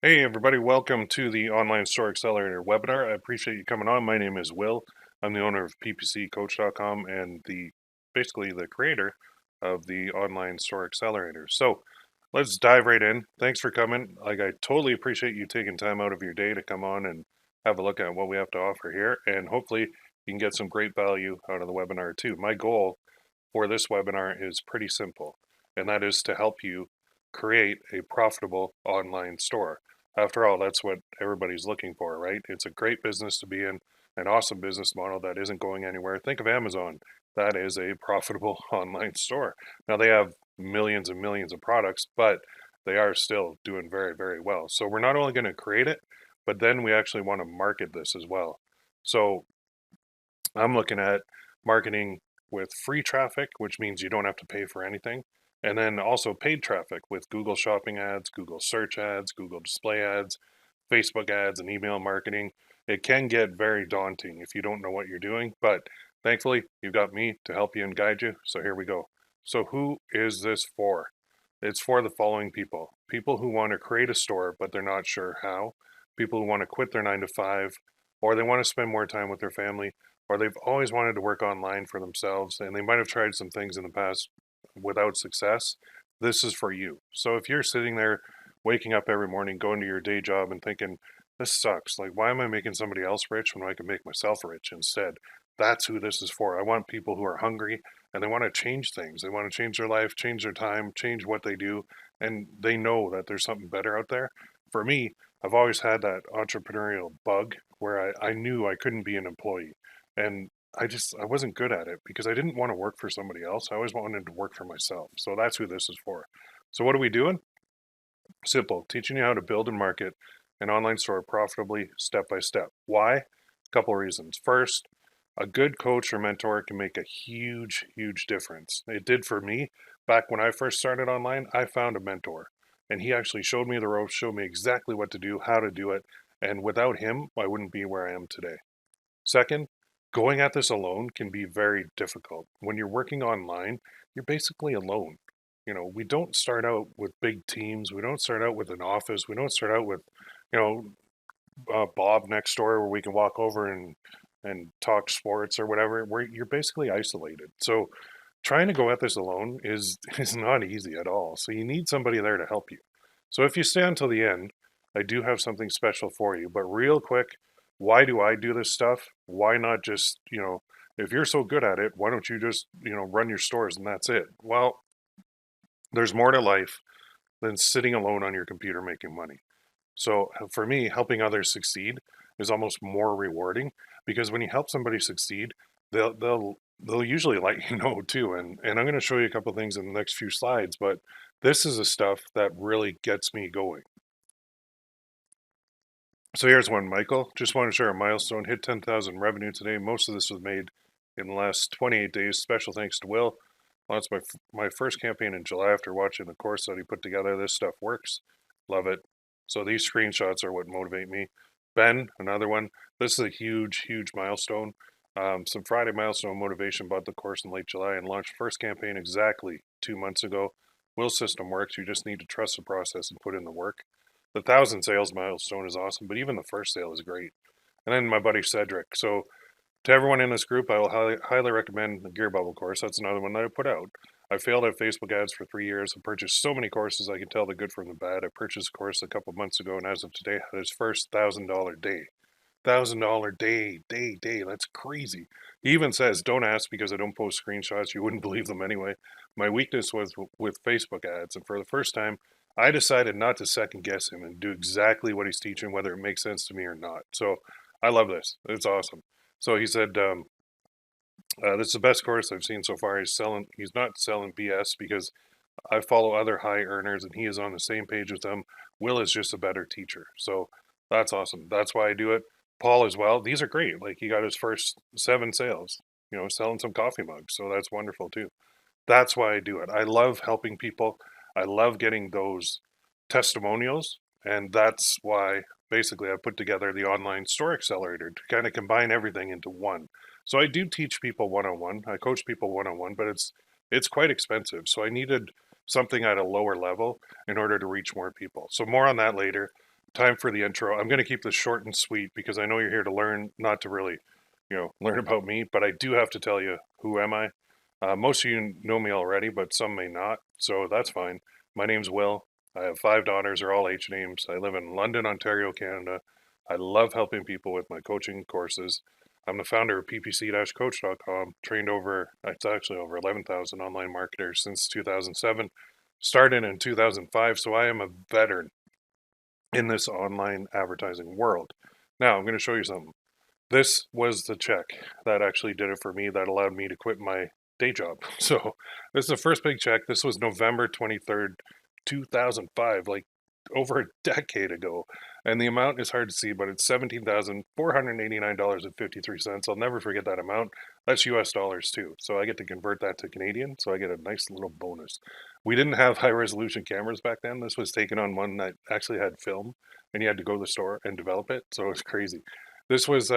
Hey everybody, welcome to the Online Store Accelerator webinar. I appreciate you coming on. My name is Will. I'm the owner of PPCCoach.com and basically the creator of the Online Store Accelerator. So let's dive right in. Thanks for coming. I totally appreciate you taking time out of your day to come on and have a look at what we have to offer here. And hopefully you can get some great value out of the webinar too. My goal for this webinar is pretty simple, and that is to help you create a profitable online store. After all, that's what everybody's looking for, right? It's a great business to be in, an awesome business model that isn't going anywhere. Think of Amazon. That is a profitable online store. Now, they have millions and millions of products, but they are still doing very, very well. So we're not only going to create it, but then we actually want to market this as well. So I'm looking at marketing with free traffic, which means you don't have to pay for anything. And then also paid traffic with Google Shopping ads, Google Search ads, Google Display ads, Facebook ads, and email marketing. It can get very daunting if you don't know what you're doing, but thankfully, you've got me to help you and guide you. So here we go. So, who is this for? It's for the following people: people who want to create a store, but they're not sure how, people who want to quit their 9 to 5, or they want to spend more time with their family, or they've always wanted to work online for themselves and they might have tried some things in the past without success. This is for you. So if you're sitting there waking up every morning, going to your day job and thinking, this sucks, like, why am I making somebody else rich when I can make myself rich instead? That's who this is for. I want people who are hungry and they want to change things. They want to change their life, change their time, change what they do, and they know that there's something better out there. For me, I've always had that entrepreneurial bug where I knew I couldn't be an employee. And I wasn't good at it because I didn't want to work for somebody else. I always wanted to work for myself. So that's who this is for. So what are we doing? Simple, teaching you how to build and market an online store profitably step by step. Why? A couple of reasons. First, a good coach or mentor can make a huge, huge difference. It did for me. Back when I first started online, I found a mentor and he actually showed me the ropes, showed me exactly what to do, how to do it. And without him, I wouldn't be where I am today. Second, going at this alone can be very difficult. When you're working online, you're basically alone. We don't start out with big teams. We don't start out with an office. We don't start out with, you Bob next door where we can walk over and talk sports or whatever. Where you're basically isolated. So trying to go at this alone is not easy at all. So you need somebody there to help you. So if you stay until the end, I do have something special for you. But real quick, why do I do this stuff? Why not just, if you're so good at it, why don't you just, run your stores and that's it? Well, there's more to life than sitting alone on your computer making money. So for me, helping others succeed is almost more rewarding because when you help somebody succeed, they'll usually let you know too. And I'm going to show you a couple of things in the next few slides, but this is the stuff that really gets me going. So here's one, Michael. Just want to share a milestone. Hit 10,000 revenue today. Most of this was made in the last 28 days. Special thanks to Will. Launched my first campaign in July after watching the course that he put together. This stuff works. Love it. So these screenshots are what motivate me. Ben, another one. This is a huge, huge milestone. Some Friday milestone motivation, bought the course in late July and launched first campaign exactly 2 months ago. Will's system works. You just need to trust the process and put in the work. The 1,000 sales milestone is awesome, but even the first sale is great. And then my buddy Cedric. So to everyone in this group, I will highly recommend the Gear Bubble course. That's another one that I put out. I failed at Facebook ads for 3 years. I purchased so many courses I can tell the good from the bad. I purchased a course a couple months ago, and as of today, had his first $1,000 day. $1,000 day. That's crazy. He even says, "Don't ask because I don't post screenshots. You wouldn't believe them anyway." My weakness was with Facebook ads, and for the first time, I decided not to second guess him and do exactly what he's teaching, whether it makes sense to me or not. So I love this. It's awesome. So he said, "This is the best course I've seen so far." He's not selling BS because I follow other high earners and he is on the same page with them. Will is just a better teacher. So that's awesome. That's why I do it. Paul as well. These are great. Like, he got his first 7 sales, selling some coffee mugs. So that's wonderful too. That's why I do it. I love helping people. I love getting those testimonials. And that's why basically I put together the Online Store Accelerator to kind of combine everything into one. So I do teach people one-on-one. I coach people one-on-one, but it's quite expensive. So I needed something at a lower level in order to reach more people. So more on that later. time for the intro. I'm going to keep this short and sweet because I know you're here to learn, not to really, learn about me. But I do have to tell you, who am I? Most of you know me already, but some may not, so that's fine. My name's Will. I have 5 daughters. They're all H names. I live in London, Ontario, Canada. I love helping people with my coaching courses. I'm the founder of PPC-Coach.com, trained it's actually over 11,000 online marketers since 2007. Started in 2005, so I am a veteran in this online advertising world. Now, I'm going to show you something. This was the check that actually did it for me, that allowed me to quit my day job. So this is the first big check. This was November 23rd, 2005, like over a decade ago. And the amount is hard to see, but it's $17,489.53. I'll never forget that amount. That's US dollars too. So I get to convert that to Canadian. So I get a nice little bonus. We didn't have high resolution cameras back then. This was taken on one that actually had film, and you had to go to the store and develop it. So it was crazy. This was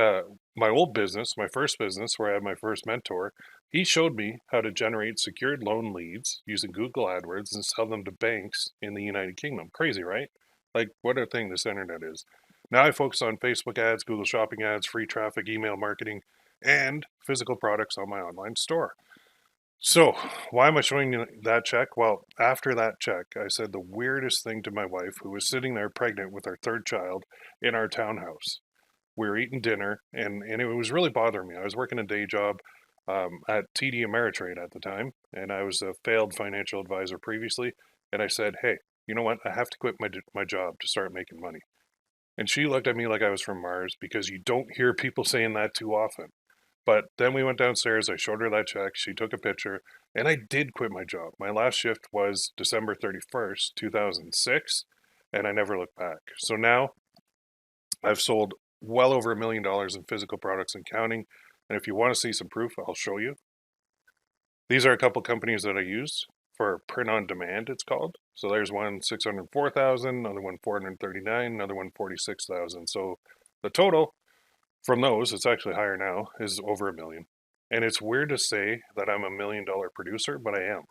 my old business, my first business, where I had my first mentor. He showed me how to generate secured loan leads using Google AdWords and sell them to banks in the United Kingdom. Crazy, right? Like, what a thing this internet is. Now I focus on Facebook ads, Google Shopping ads, free traffic, email marketing, and physical products on my online store. So, why am I showing you that check? Well, after that check, I said the weirdest thing to my wife, who was sitting there pregnant with our third child in our townhouse. We were eating dinner, and it was really bothering me. I was working a day job at TD Ameritrade at the time, and I was a failed financial advisor previously. And I said, hey, you know what? I have to quit my job to start making money. And she looked at me like I was from Mars, because you don't hear people saying that too often. But then we went downstairs. I showed her that check. She took a picture, and I did quit my job. My last shift was December 31st, 2006, and I never looked back. So now I've sold well over $1 million in physical products and counting. And if you want to see some proof, I'll show you. These are a couple companies that I use for print on demand, it's called. So there's one 604,000, another one 439, another one 46,000. So the total from those, it's actually higher now, is over $1 million. And it's weird to say that I'm $1 million producer, but I am.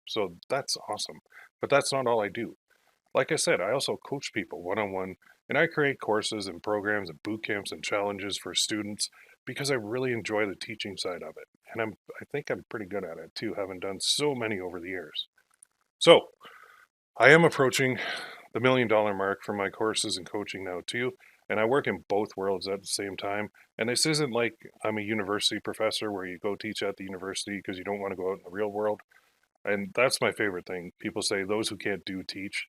So that's awesome. But that's not all I do. Like I said, I also coach people one-on-one, and I create courses and programs and boot camps and challenges for students because I really enjoy the teaching side of it. And I think I'm pretty good at it too, having done so many over the years. So I am approaching the $1 million mark for my courses and coaching now too. And I work in both worlds at the same time. And this isn't like I'm a university professor where you go teach at the university because you don't want to go out in the real world. And that's my favorite thing. People say those who can't do teach.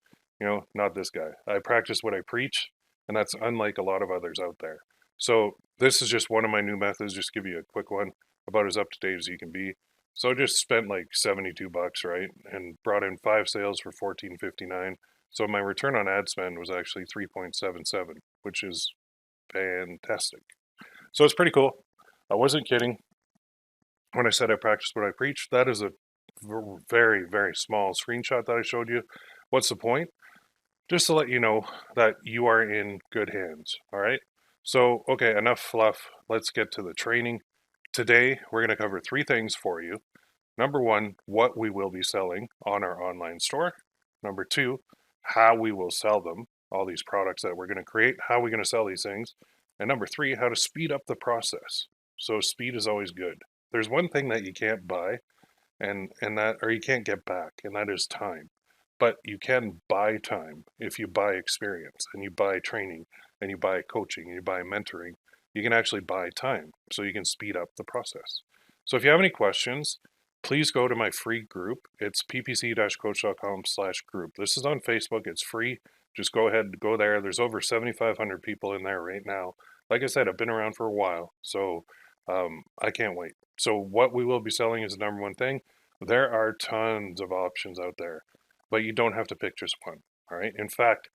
Not this guy. I practice what I preach, and that's unlike a lot of others out there. So this is just one of my new methods. Just give you a quick one, about as up to date as you can be. So I just spent like $72, right, and brought in 5 sales for $14.59. So my return on ad spend was actually 3.77, which is fantastic. So it's pretty cool. I wasn't kidding when I said I practice what I preach. That is a very, very small screenshot that I showed you. What's the point? Just to let you know that you are in good hands. All right. So, okay, enough fluff. Let's get to the training. Today, we're going to cover 3 things for you. Number 1, what we will be selling on our online store. Number 2, how we will sell them, all these products that we're going to create, how we're going to sell these things. And number 3, how to speed up the process. So speed is always good. There's one thing that you can't buy and that, or you can't get back, and that is time. But you can buy time if you buy experience and you buy training and you buy coaching and you buy mentoring. You can actually buy time so you can speed up the process. So if you have any questions, please go to my free group. It's ppc-coach.com/group. This is on Facebook. It's free. Just go ahead and go there. There's over 7,500 people in there right now. Like I said, I've been around for a while, so I can't wait. So what we will be selling is the number one thing. There are tons of options out there, but you don't have to pick just one. All right. In fact,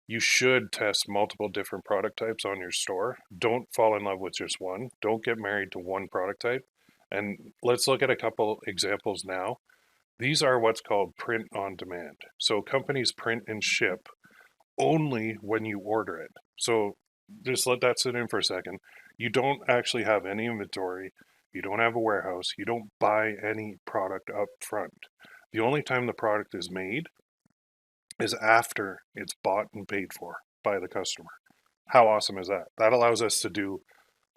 you should test multiple different product types on your store. Don't fall in love with just one. Don't get married to one product type. And let's look at a couple examples now. These are what's called print on demand. So companies print and ship only when you order it. So just let that sit in for a second. You don't actually have any inventory. You don't have a warehouse. You don't buy any product up front. The only time the product is made is after it's bought and paid for. by the customer. How awesome is that? That allows us to do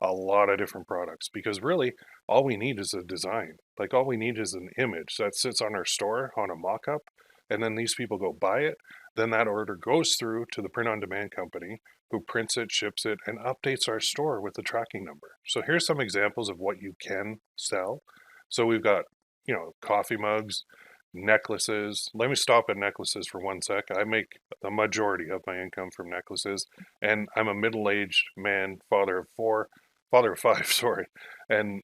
a lot of different products because really all we need is a design. Like all we need is an image that sits on our store on a mock-up, and then these people go buy it. Then that order goes through to the print on demand company who prints it, ships it, and updates our store with the tracking number. So here's some examples of what you can sell. So we've got, coffee mugs, necklaces. Let me stop at necklaces for 1 sec. I make the majority of my income from necklaces, and I'm a middle-aged man, father of five, sorry. And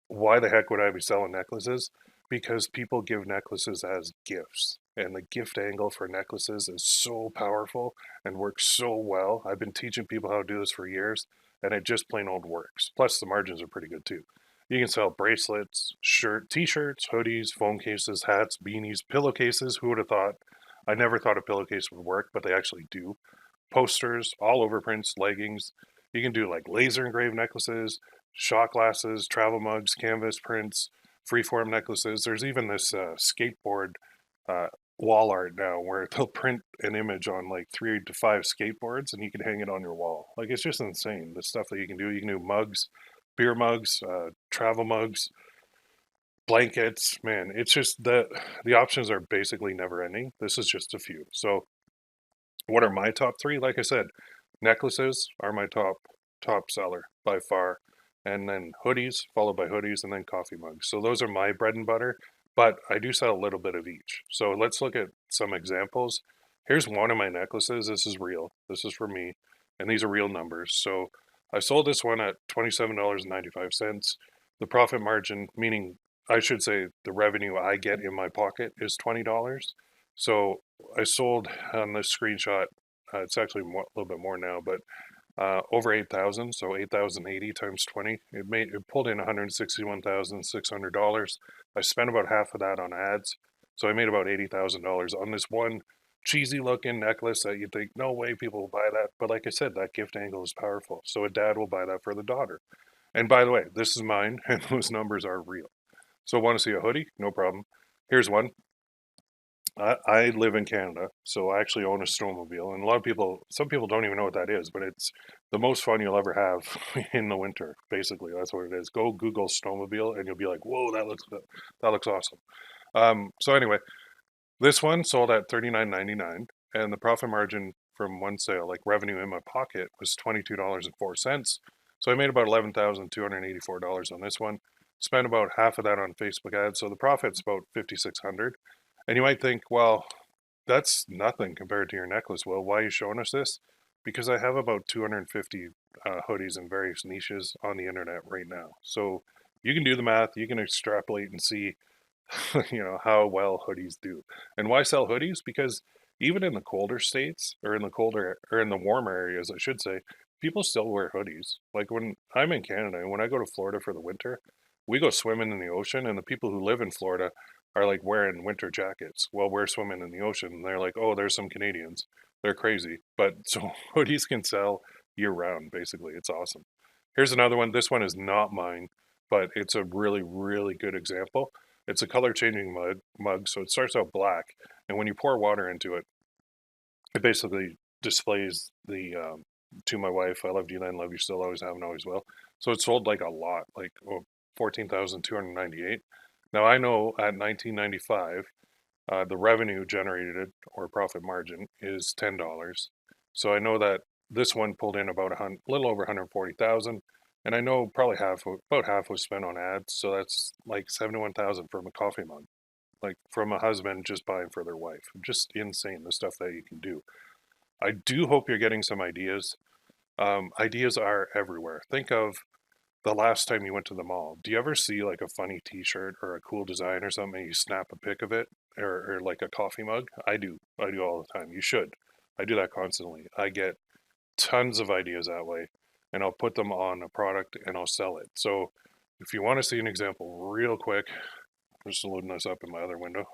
why the heck would I be selling necklaces? Because people give necklaces as gifts. And the gift angle for necklaces is so powerful and works so well. I've been teaching people how to do this for years, and it just plain old works. Plus, the margins are pretty good too. You can sell bracelets, t-shirts, hoodies, phone cases, hats, beanies, pillowcases. Who would have thought? I never thought a pillowcase would work, but they actually do. Posters, all over prints, leggings. You can do like laser engraved necklaces, shot glasses, travel mugs, canvas prints, freeform necklaces. There's even this skateboard uh, wall art now where they'll print an image on like 3 to 5 skateboards and you can hang it on your wall. Like it's just insane the stuff that you can do. You can do mugs, beer mugs, travel mugs, blankets. Man, it's just the options are basically never ending. This is just a few. So what are my top three? Like I said, necklaces are my top seller by far, and then hoodies, followed by hoodies, and then coffee mugs. So those are my bread and butter, but I do sell a little bit of each. So let's look at some examples. Here's one of my necklaces. This is real. This is for me, and these are real numbers. So I sold this one at $27.95. The profit margin, meaning I should say the revenue I get in my pocket, is $20. So I sold on this screenshot. It's actually a little bit more now, but over 8,000. So 8,080 times 20. It pulled in $161,600. I spent about half of that on ads, so I made about $80,000 on this one cheesy looking necklace that you think no way people will buy that. But like I said, that gift angle is powerful. So a dad will buy that for the daughter. And by the way, this is mine, and those numbers are real. So want to see a hoodie? No problem. Here's one. I live in Canada, so I actually own a snowmobile, and some people don't even know what that is, but it's the most fun you'll ever have in the winter. Basically, that's what it is. Go Google snowmobile, and you'll be like, "Whoa, that looks awesome." So anyway, this one sold at $39.99, and the profit margin from one sale, like revenue in my pocket, was $22.04. So I made about $11,284 on this one. Spent about half of that on Facebook ads, so the profit's about $5,600. And you might think, well, that's nothing compared to your necklace. Well, why are you showing us this? Because I have about 250 hoodies in various niches on the internet right now. So you can do the math, you can extrapolate and see, how well hoodies do. And why sell hoodies? Because even in the colder states, or in the warmer areas, I should say, people still wear hoodies. Like when I'm in Canada and when I go to Florida for the winter, we go swimming in the ocean, and the people who live in Florida are like wearing winter jackets while we're swimming in the ocean. And they're like, oh, there's some Canadians. They're crazy. But so hoodies can sell year round, basically. It's awesome. Here's another one. This one is not mine, but it's a really, really good example. It's a color changing mug. So it starts out black. And when you pour water into it, it basically displays the to my wife, I loved you then, love you still, always have and always will. So it sold like a lot, like 14,298. Now I know at 1995, the revenue generated or profit margin is $10. So I know that this one pulled in about a little over 140,000, and I know probably about half was spent on ads. So that's like 71,000 from a coffee mug, like from a husband just buying for their wife. Just insane the stuff that you can do. I do hope you're getting some ideas. Ideas are everywhere. Think of the last time you went to the mall. Do you ever see like a funny t-shirt or a cool design or something and you snap a pic of it, or like a coffee mug? I do all the time. You should. I do that constantly. I get tons of ideas that way, and I'll put them on a product and I'll sell it. So if you want to see an example real quick, I'm just loading this up in my other window.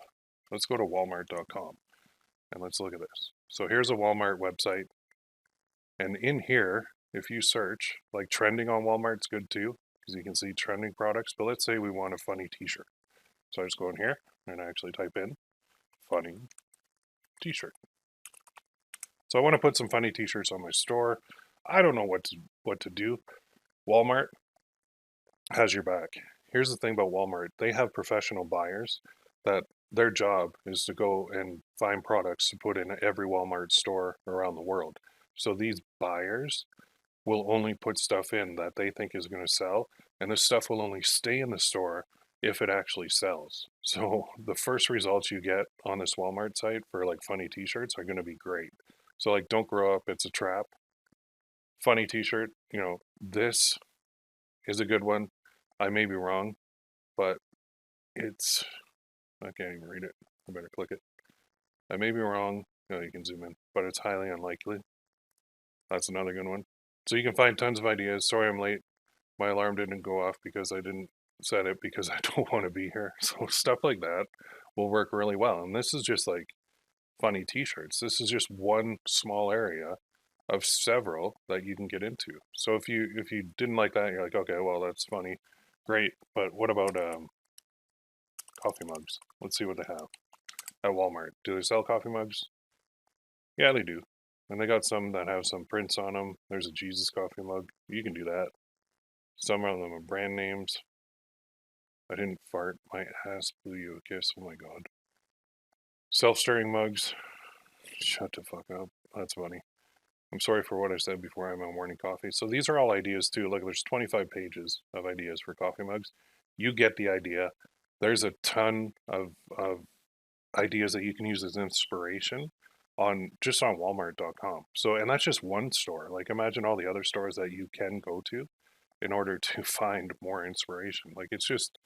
Let's go to walmart.com and let's look at this. So here's a Walmart website, and in here, if you search, like trending on Walmart's good too, because you can see trending products. But let's say we want a funny t-shirt. So I just go in here and I actually type in funny t-shirt. So I want to put some funny t-shirts on my store. I don't know what to do. Walmart has your back. Here's the thing about Walmart. They have professional buyers that their job is to go and find products to put in every Walmart store around the world. So these buyers will only put stuff in that they think is going to sell, and this stuff will only stay in the store if it actually sells. So the first results you get on this Walmart site for like funny t-shirts are going to be great. So like, don't grow up, it's a trap. Funny t-shirt, this is a good one. I may be wrong, but it's, I can't even read it. I better click it. I may be wrong. No, you can zoom in, but it's highly unlikely. That's another good one. So you can find tons of ideas. Sorry I'm late. My alarm didn't go off because I didn't set it because I don't want to be here. So stuff like that will work really well. And this is just like funny t-shirts. This is just one small area of several that you can get into. So if you didn't like that, you're like, okay, well, that's funny. Great. But what about coffee mugs? Let's see what they have at Walmart. Do they sell coffee mugs? Yeah, they do. And they got some that have some prints on them. There's a Jesus coffee mug. You can do that. Some of them are brand names. I didn't fart. My ass blew you a kiss. Oh my god. Self-stirring mugs. Shut the fuck up. That's funny. I'm sorry for what I said before. I'm on morning coffee. So these are all ideas too. Look, there's 25 pages of ideas for coffee mugs. You get the idea. There's a ton of ideas that you can use as inspiration on just on walmart.com. So, and that's just one store. Like, imagine all the other stores that you can go to in order to find more inspiration. Like, it's just,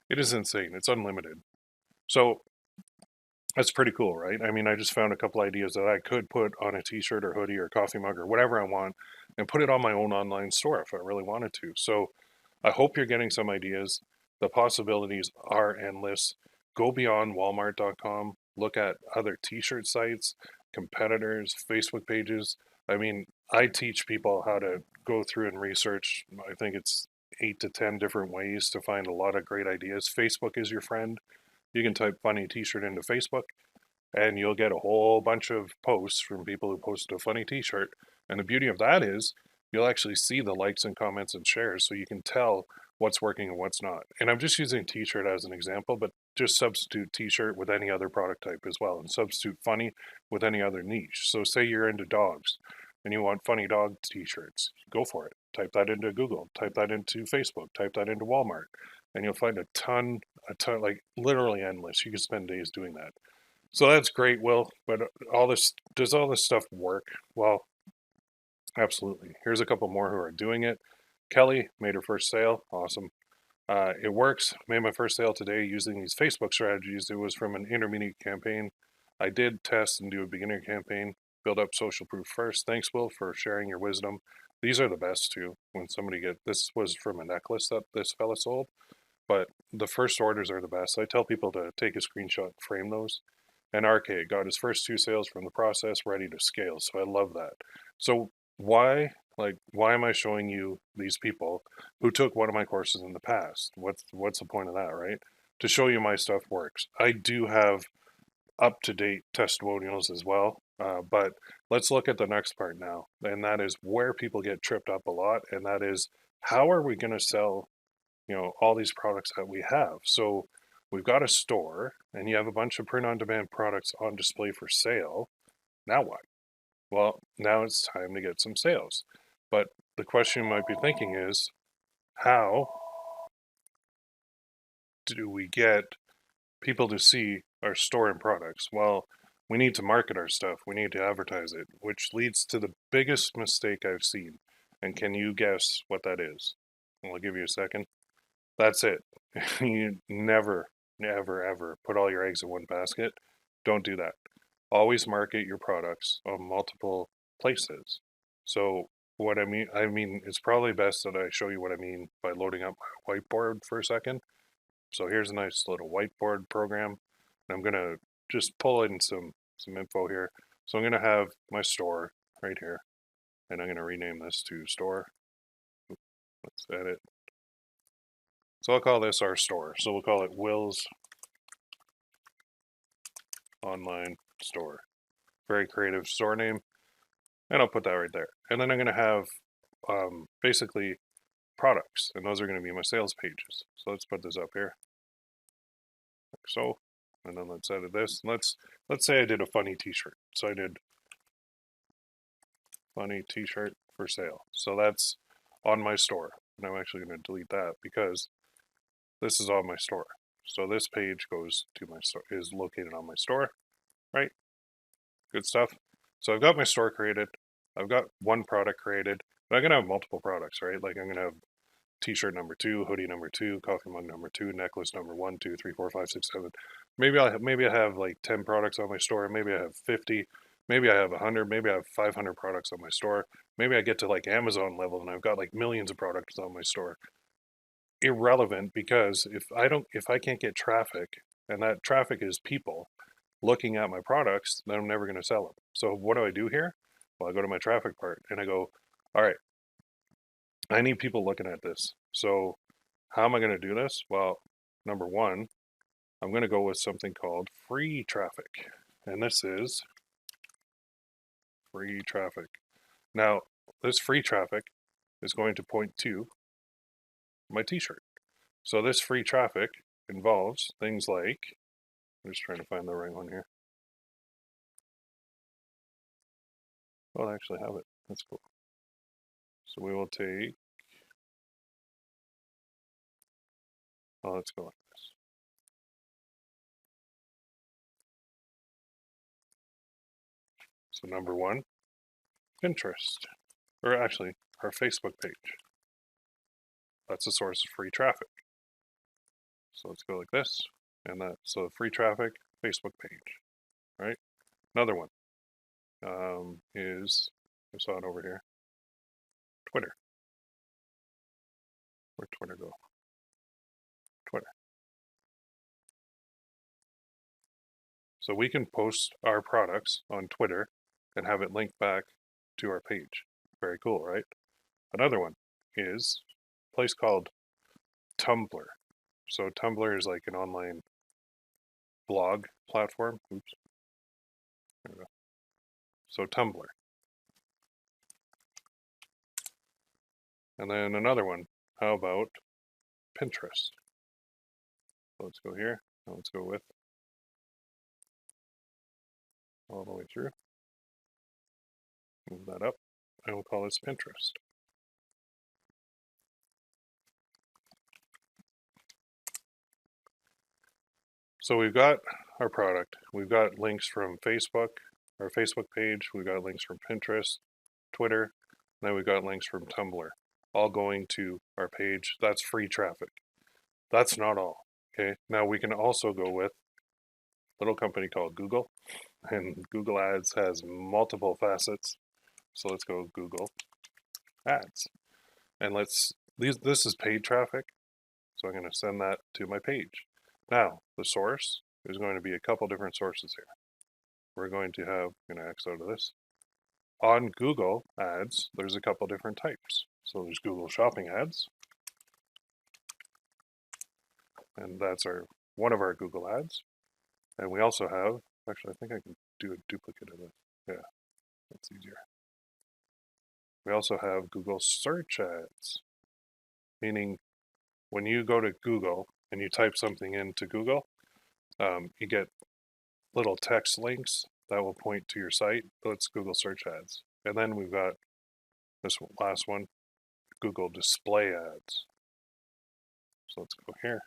it is insane. It's unlimited. So that's pretty cool, right? I mean, I just found a couple ideas that I could put on a t-shirt or hoodie or coffee mug or whatever I want and put it on my own online store if I really wanted to. So I hope you're getting some ideas. The possibilities are endless. Go beyond walmart.com, look at other t-shirt sites, competitors, Facebook pages. I mean, I teach people how to go through and research. I think it's 8 to 10 different ways to find a lot of great ideas. Facebook is your friend. You can type funny t-shirt into Facebook and you'll get a whole bunch of posts from people who posted a funny t-shirt. And the beauty of that is you'll actually see the likes and comments and shares so you can tell what's working and what's not. And I'm just using t-shirt as an example, but just substitute t-shirt with any other product type as well, and substitute funny with any other niche. So say you're into dogs and you want funny dog t-shirts, go for it. Type that into Google, type that into Facebook, type that into Walmart, and you'll find a ton, like literally endless. You can spend days doing that. So that's great, Will. But does all this stuff work? Well, absolutely. Here's a couple more who are doing it. Kelly made her first sale. Awesome. It works. Made my first sale today using these Facebook strategies. It was from an intermediate campaign. I did test and do a beginner campaign. Build up social proof first. Thanks, Will, for sharing your wisdom. These are the best too. When somebody this was from a necklace that this fella sold, but the first orders are the best. I tell people to take a screenshot, frame those. And RK got his first 2 sales from the process, ready to scale. So I love that. So why am I showing you these people who took one of my courses in the past? What's the point of that, right? To show you my stuff works. I do have up-to-date testimonials as well, but let's look at the next part now, and that is where people get tripped up a lot, and that is how are we going to sell all these products that we have. So we've got a store and you have a bunch of print on demand products on display for sale. Now what? Well, now it's time to get some sales. But the question you might be thinking is, how do we get people to see our store and products? Well, we need to market our stuff. We need to advertise it, which leads to the biggest mistake I've seen. And can you guess what that is? I'll give you a second. That's it. You never, ever put all your eggs in one basket. Don't do that. Always market your products on multiple places. So what I mean, it's probably best that I show you what I mean by loading up my whiteboard for a second. So here's a nice little whiteboard program. I'm gonna just pull in some info here. So I'm gonna have my store right here, and I'm gonna rename this to store. Let's edit. So I'll call this our store. So we'll call it Will's Online Store. Very creative store name. and I'll put that right there. And then I'm going to have basically products, and those are going to be my sales pages. So let's put this up here, like so, and then let's edit this. Let's say I did a funny T-shirt. So I did funny T-shirt for sale. So that's on my store, and I'm actually going to delete that because this is on my store. So this page goes to my store, is located on my store, right? Good stuff. So I've got my store created. I've got one product created, but I'm going to have multiple products, right? Like I'm going to have T-shirt number 2, hoodie number 2, coffee mug number 2, necklace number 1, 2, 3, 4, 5, 6, 7. Maybe I have like 10 products on my store. Maybe I have 50. Maybe I have 100. Maybe I have 500 products on my store. Maybe I get to like Amazon level and I've got like millions of products on my store. Irrelevant, because if I can't get traffic, and that traffic is people looking at my products, then I'm never going to sell them. So what do I do here? Well, I go to my traffic part and I go, all right, I need people looking at this. So how am I going to do this? Well, number one, I'm going to go with something called free traffic. And this is free traffic. Now, this free traffic is going to point to my T-shirt. So this free traffic involves things like, I'm just trying to find the right one here. Oh, I actually have it. That's cool. So we will take, let's go like this. So number one, Pinterest, or actually our Facebook page. That's a source of free traffic. So let's go like this, and so free traffic, Facebook page, right? Another one is, I saw it over here, Twitter. Where'd Twitter go? Twitter. So we can post our products on Twitter and have it linked back to our page. Very cool, right? Another one is a place called Tumblr. So Tumblr is like an online blog platform. Oops. There we go. So Tumblr. And then another one, how about Pinterest? So let's go here. Now let's go with all the way through. Move that up. And we'll call this Pinterest. So we've got our product. We've got links from Facebook, our Facebook page. We've got links from Pinterest, Twitter. And then we've got links from Tumblr, all going to our page. That's free traffic. That's not all. Okay. Now we can also go with a little company called Google, and Google Ads has multiple facets. So let's go Google Ads, and this is paid traffic. So I'm going to send that to my page. Now the source is going to be a couple different sources here. We're going to have, I'm going to X out of this. On Google Ads, there's a couple different types. So there's Google Shopping Ads, and that's one of our Google Ads. And we also have, actually, I think I can do a duplicate of this. Yeah, that's easier. We also have Google Search Ads, meaning when you go to Google and you type something into Google, you get little text links that will point to your site. That's Google Search Ads. And then we've got this last one, Google Display Ads. So let's go here,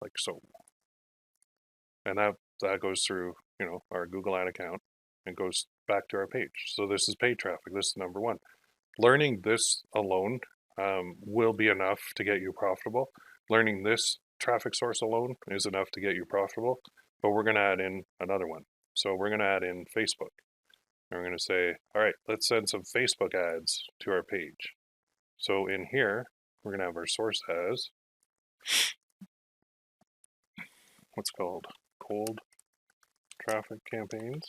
like so. And that goes through, our Google Ad account and goes back to our page. So this is paid traffic. This is number one. Learning this alone will be enough to get you profitable. Learning this traffic source alone is enough to get you profitable, but we're going to add in another one. So we're going to add in Facebook. And we're going to say, all right, let's send some Facebook ads to our page. So in here, we're going to have our source as what's called cold traffic campaigns.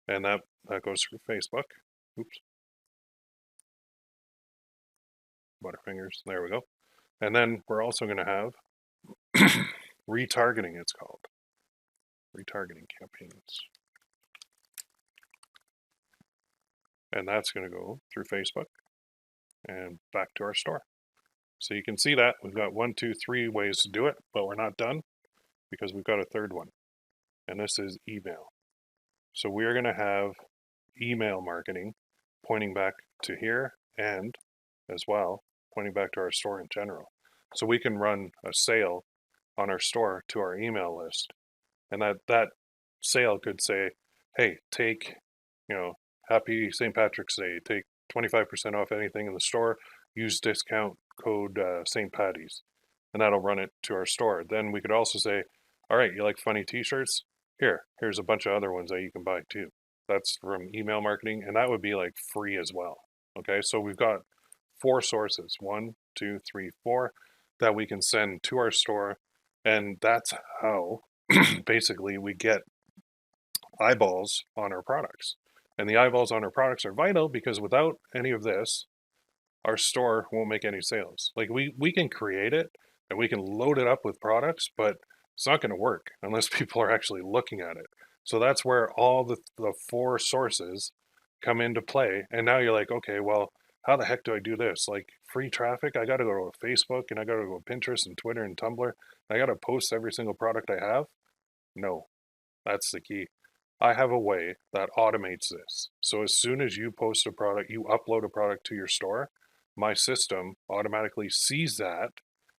And that goes through Facebook. Oops. Butterfingers. There we go. And then we're also going to have retargeting, it's called. Retargeting campaigns. and that's going to go through Facebook and back to our store. So you can see that we've got 1, 2, 3 ways to do it, but we're not done because we've got a third one, and this is email. So we are going to have email marketing pointing back to here and as well pointing back to our store in general. So we can run a sale on our store to our email list, and that sale could say, hey, take, happy St. Patrick's Day, take 25% off anything in the store, use discount code St. Patty's, and that'll run it to our store. Then we could also say, all right, you like funny t-shirts? Here's a bunch of other ones that you can buy too. That's from email marketing, and that would be like free as well. Okay, so we've got 4 sources, 1, 2, 3, 4, that we can send to our store, and that's how basically we get eyeballs on our products. And the eyeballs on our products are vital because without any of this, our store won't make any sales. Like we can create it and we can load it up with products, but it's not going to work unless people are actually looking at it. So that's where all the 4 sources come into play. And now you're like, okay, well, how the heck do I do this? Like free traffic, I got to go to Facebook and I got to go to Pinterest and Twitter and Tumblr. I got to post every single product I have. No, that's the key. I have a way that automates this. So as soon as you post a product, you upload a product to your store, my system automatically sees that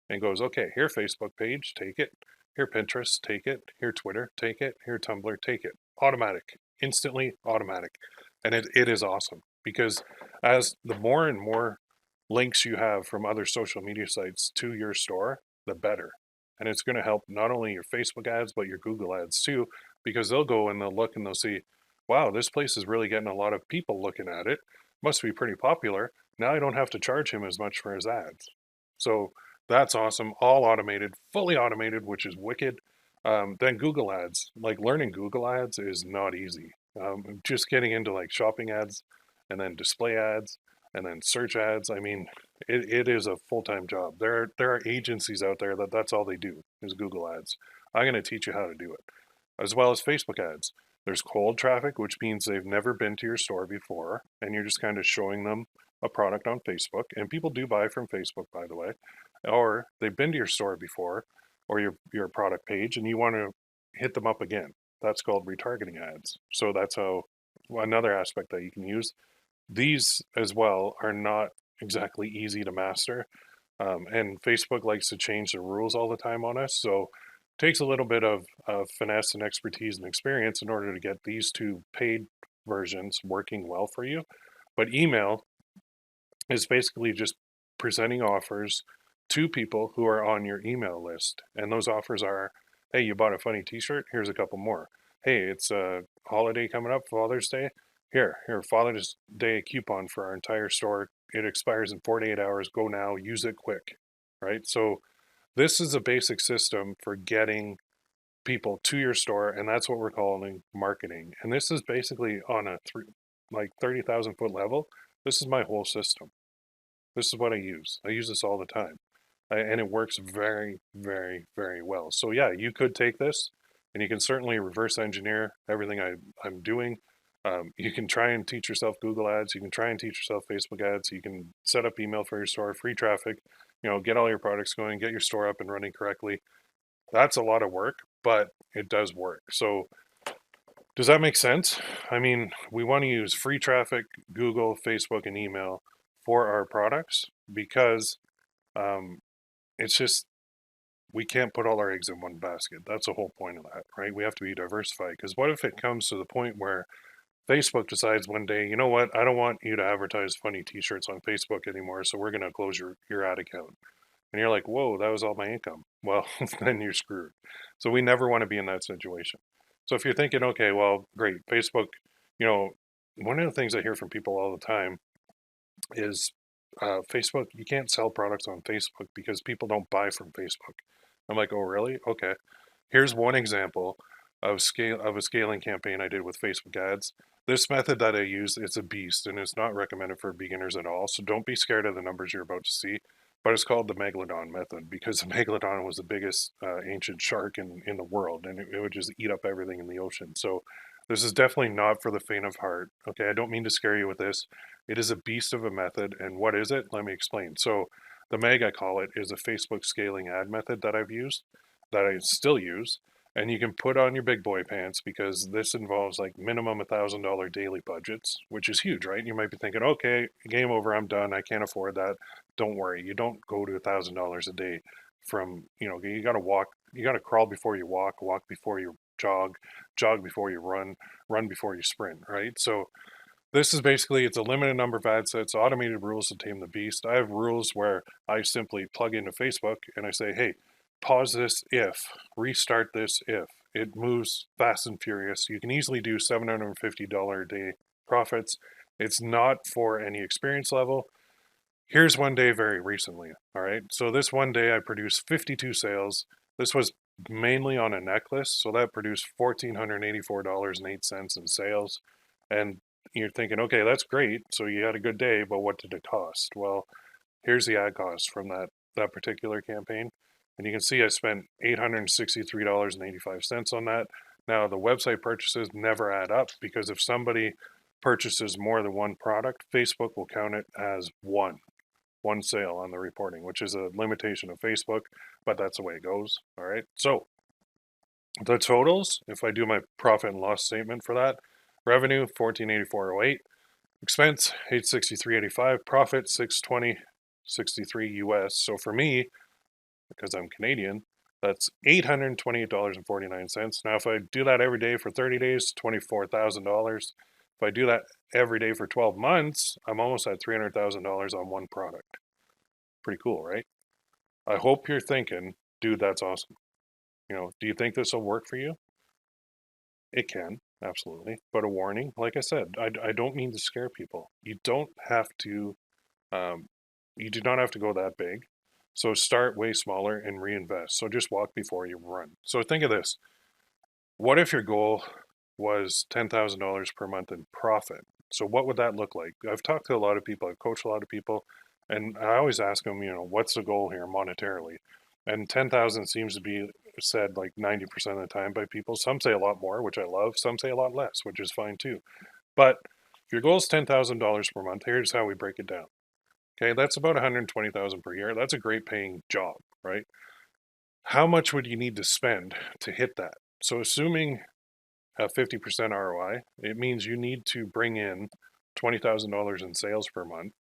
and goes, okay, here Facebook page, take it. Here Pinterest, take it. Here Twitter, take it. Here Tumblr, take it. Automatic, instantly automatic. And it is awesome because as the more and more links you have from other social media sites to your store, the better. And it's going to help not only your Facebook ads, but your Google ads too, because they'll go and they'll look and they'll see, wow, this place is really getting a lot of people looking at it. Must be pretty popular. Now I don't have to charge him as much for his ads. So that's awesome. All automated, fully automated, which is wicked. Then Google ads, like learning Google ads is not easy. Just getting into like shopping ads and then display ads and then search ads. I mean, it is a full-time job. There are agencies out there that's all they do is Google ads. I'm going to teach you how to do it, as well as Facebook ads. There's cold traffic, which means they've never been to your store before, and you're just kind of showing them a product on Facebook. And people do buy from Facebook, by the way, or they've been to your store before, or your product page, and you want to hit them up again. That's called retargeting ads. So that's how another aspect that you can use. These as well are not exactly easy to master, and Facebook likes to change the rules all the time on us. So it takes a little bit of finesse and expertise and experience in order to get these 2 paid versions working well for you. But email is basically just presenting offers to people who are on your email list. And those offers are, hey, you bought a funny t-shirt? Here's a couple more. Hey, it's a holiday coming up, Father's Day. Here, Father's Day coupon for our entire store. It expires in 48 hours. Go now, use it quick, right? So this is a basic system for getting people to your store, and that's what we're calling marketing. And this is basically on a 30,000 foot level. This is my whole system. This is what I use. I use this all the time. And it works very, very, very well. So yeah, you could take this and you can certainly reverse engineer everything I'm doing. You can try and teach yourself Google ads. You can try and teach yourself Facebook ads. You can set up email for your store, free traffic, get all your products going, get your store up and running correctly. That's a lot of work, but it does work. So does that make sense? I mean, we want to use free traffic, Google, Facebook, and email for our products because it's just, we can't put all our eggs in one basket. That's the whole point of that, right? We have to be diversified because what if it comes to the point where Facebook decides one day, you know what, I don't want you to advertise funny t-shirts on Facebook anymore, so we're going to close your ad account. And you're like, whoa, that was all my income. Well, then you're screwed. So we never want to be in that situation. So if you're thinking, okay, well, great, Facebook, one of the things I hear from people all the time is Facebook, you can't sell products on Facebook because people don't buy from Facebook. I'm like, oh, really? Okay. Here's one example of a scaling campaign I did with Facebook ads. This method that I use, it's a beast and it's not recommended for beginners at all. So don't be scared of the numbers you're about to see. But it's called the Megalodon method because the Megalodon was the biggest ancient shark in the world, and it would just eat up everything in the ocean. So This is definitely not for the faint of heart. Okay, I don't mean to scare you with this. It is a beast of a method. And what is it? Let me explain. So, the MEG, I call it, is a Facebook scaling ad method that I've used, that I still use. And you can put on your big boy pants because this involves like minimum $1,000 daily budgets, which is huge, right? You might be thinking, okay, game over, I'm done. I can't afford that. Don't worry. You don't go to $1,000 a day from, you got to walk, you got to crawl before you walk before you jog before you run before you sprint, right? So this is basically, it's a limited number of ad sets, automated rules to tame the beast. I have rules where I simply plug into Facebook and I say, hey, pause this if, restart this if. It moves fast and furious. You can easily do $750 a day profits. It's not for any experience level. Here's one day very recently. All right. So this one day I produced 52 sales. This was mainly on a necklace. So that produced $1,484.08 in sales. And you're thinking, okay, that's great. So you had a good day, but what did it cost? Well, here's the ad cost from that particular campaign. And you can see I spent $863.85 on that. Now the website purchases never add up because if somebody purchases more than one product, Facebook will count it as one sale on the reporting, which is a limitation of Facebook, but that's the way it goes. All right. So the totals, if I do my profit and loss statement for that, revenue 1484.08, expense 863.85, profit 620.63 US. So for me, because I'm Canadian, that's $828.49. Now, if I do that every day for 30 days, $24,000. If I do that every day for 12 months, I'm almost at $300,000 on one product. Pretty cool, right? I hope you're thinking, dude, that's awesome. Do you think this will work for you? It can, absolutely. But a warning, like I said, I don't mean to scare people. Um, you do not have to go that big. So start way smaller and reinvest. So just walk before you run. So think of this. What if your goal was $10,000 per month in profit? So what would that look like? I've talked to a lot of people, I've coached a lot of people, and I always ask them, what's the goal here monetarily? And 10,000 seems to be said like 90% of the time by people. Some say a lot more, which I love. Some say a lot less, which is fine too. But if your goal is $10,000 per month, here's how we break it down. Okay, that's about 120,000 per year. That's a great paying job, right? How much would you need to spend to hit that? So assuming a 50% ROI, it means you need to bring in $20,000 in sales per month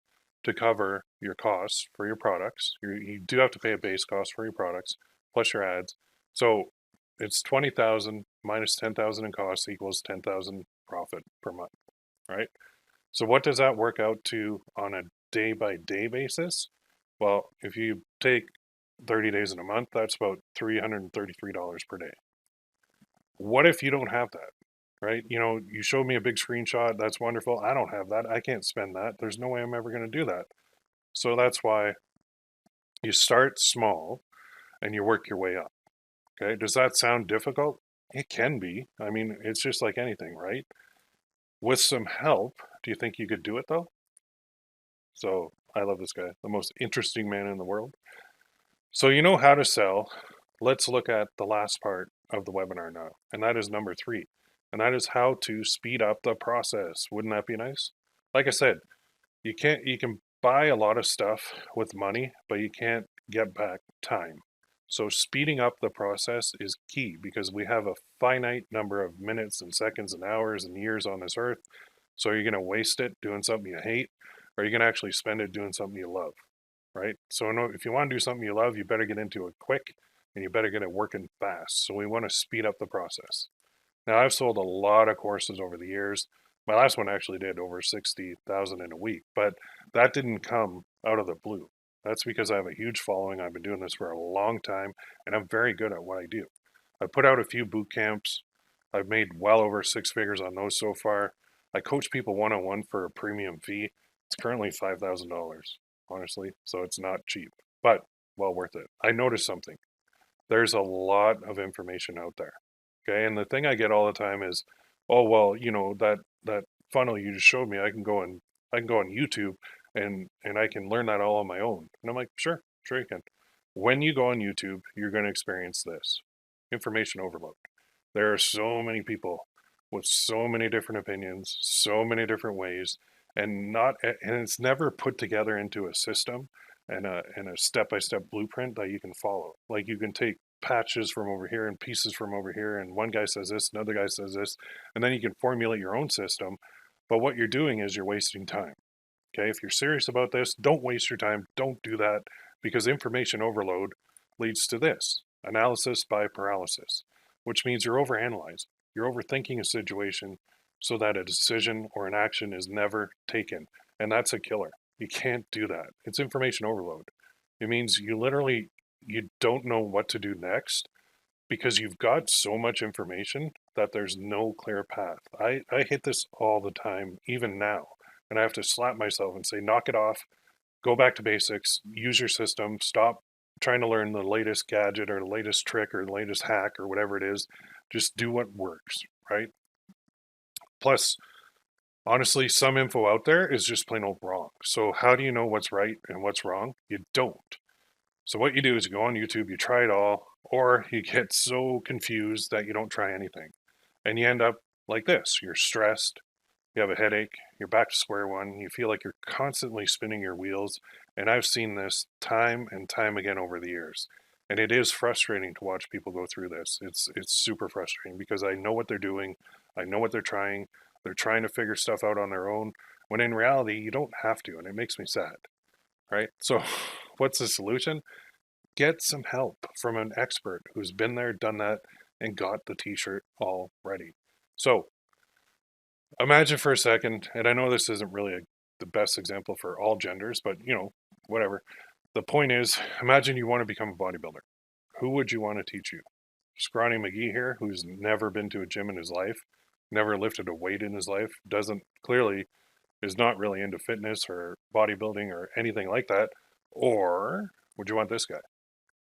to cover your costs for your products. You do have to pay a base cost for your products plus your ads. So it's 20,000 minus 10,000 in costs equals 10,000 profit per month, right? So what does that work out to on a day by day basis? Well, if you take 30 days in a month, that's about $333 per day. What if you don't have that? Right? You showed me a big screenshot. That's wonderful. I don't have that. I can't spend that. There's no way I'm ever going to do that. So that's why you start small and you work your way up. Okay. Does that sound difficult? It can be. I mean, it's just like anything, right? With some help, do you think you could do it though? So I love this guy, the most interesting man in the world. So you know how to sell. Let's look at the last part of the webinar now, and that is number 3. And that is how to speed up the process. Wouldn't that be nice? Like I said, you can buy a lot of stuff with money, but you can't get back time. So speeding up the process is key because we have a finite number of minutes and seconds and hours and years on this earth. So you're going to waste it doing something you hate, or you're going to actually spend it doing something you love, right? So if you want to do something you love, you better get into it quick and you better get it working fast. So we want to speed up the process. Now, I've sold a lot of courses over the years. My last one actually did over 60,000 in a week, but that didn't come out of the blue. That's because I have a huge following. I've been doing this for a long time, and I'm very good at what I do. I put out a few boot camps. I've made well over 6 figures on those so far. I coach people one-on-one for a premium fee. It's currently $5,000, honestly, so it's not cheap, but well worth it. I noticed something. There's a lot of information out there. Okay, and the thing I get all the time is, oh well, that funnel you just showed me, I can go on YouTube and I can learn that all on my own. And I'm like, sure you can. When you go on YouTube, you're going to experience this information overload. There are so many people with so many different opinions, so many different ways, and it's never put together into a system and a step-by-step blueprint that you can follow. Like you can take patches from over here and pieces from over here, and one guy says this, another guy says this, and then you can formulate your own system. But what you're doing is you're wasting time. Okay, if you're serious about this, don't waste your time. Don't do that, because information overload leads to this analysis by paralysis, which means you're overanalyzing. You're overthinking a situation so that a decision or an action is never taken. And that's a killer. You can't do that. It's information overload. It means you don't know what to do next because you've got so much information that there's no clear path. I hit this all the time, even now. And I have to slap myself and say, knock it off, go back to basics, use your system, stop trying to learn the latest gadget or the latest trick or the latest hack or whatever it is. Just do what works, right? Plus, honestly, some info out there is just plain old wrong. So how do you know what's right and what's wrong? You don't. So what you do is you go on YouTube, you try it all, or you get so confused that you don't try anything. And you end up like this. You're stressed, you have a headache, you're back to square one, you feel like you're constantly spinning your wheels. And I've seen this time and time again over the years. And it is frustrating to watch people go through this. It's super frustrating because I know what they're doing, I know what they're trying. They're trying to figure stuff out on their own, when in reality, you don't have to, and it makes me sad, right? So what's the solution? Get some help from an expert who's been there, done that, and got the t-shirt all ready. So imagine for a second, and I know this isn't really the best example for all genders, but whatever. The point is, imagine you want to become a bodybuilder. Who would you want to teach you? Scrawny McGee here, who's never been to a gym in his life, never lifted a weight in his life, is not really into fitness or bodybuilding or anything like that? Or would you want this guy?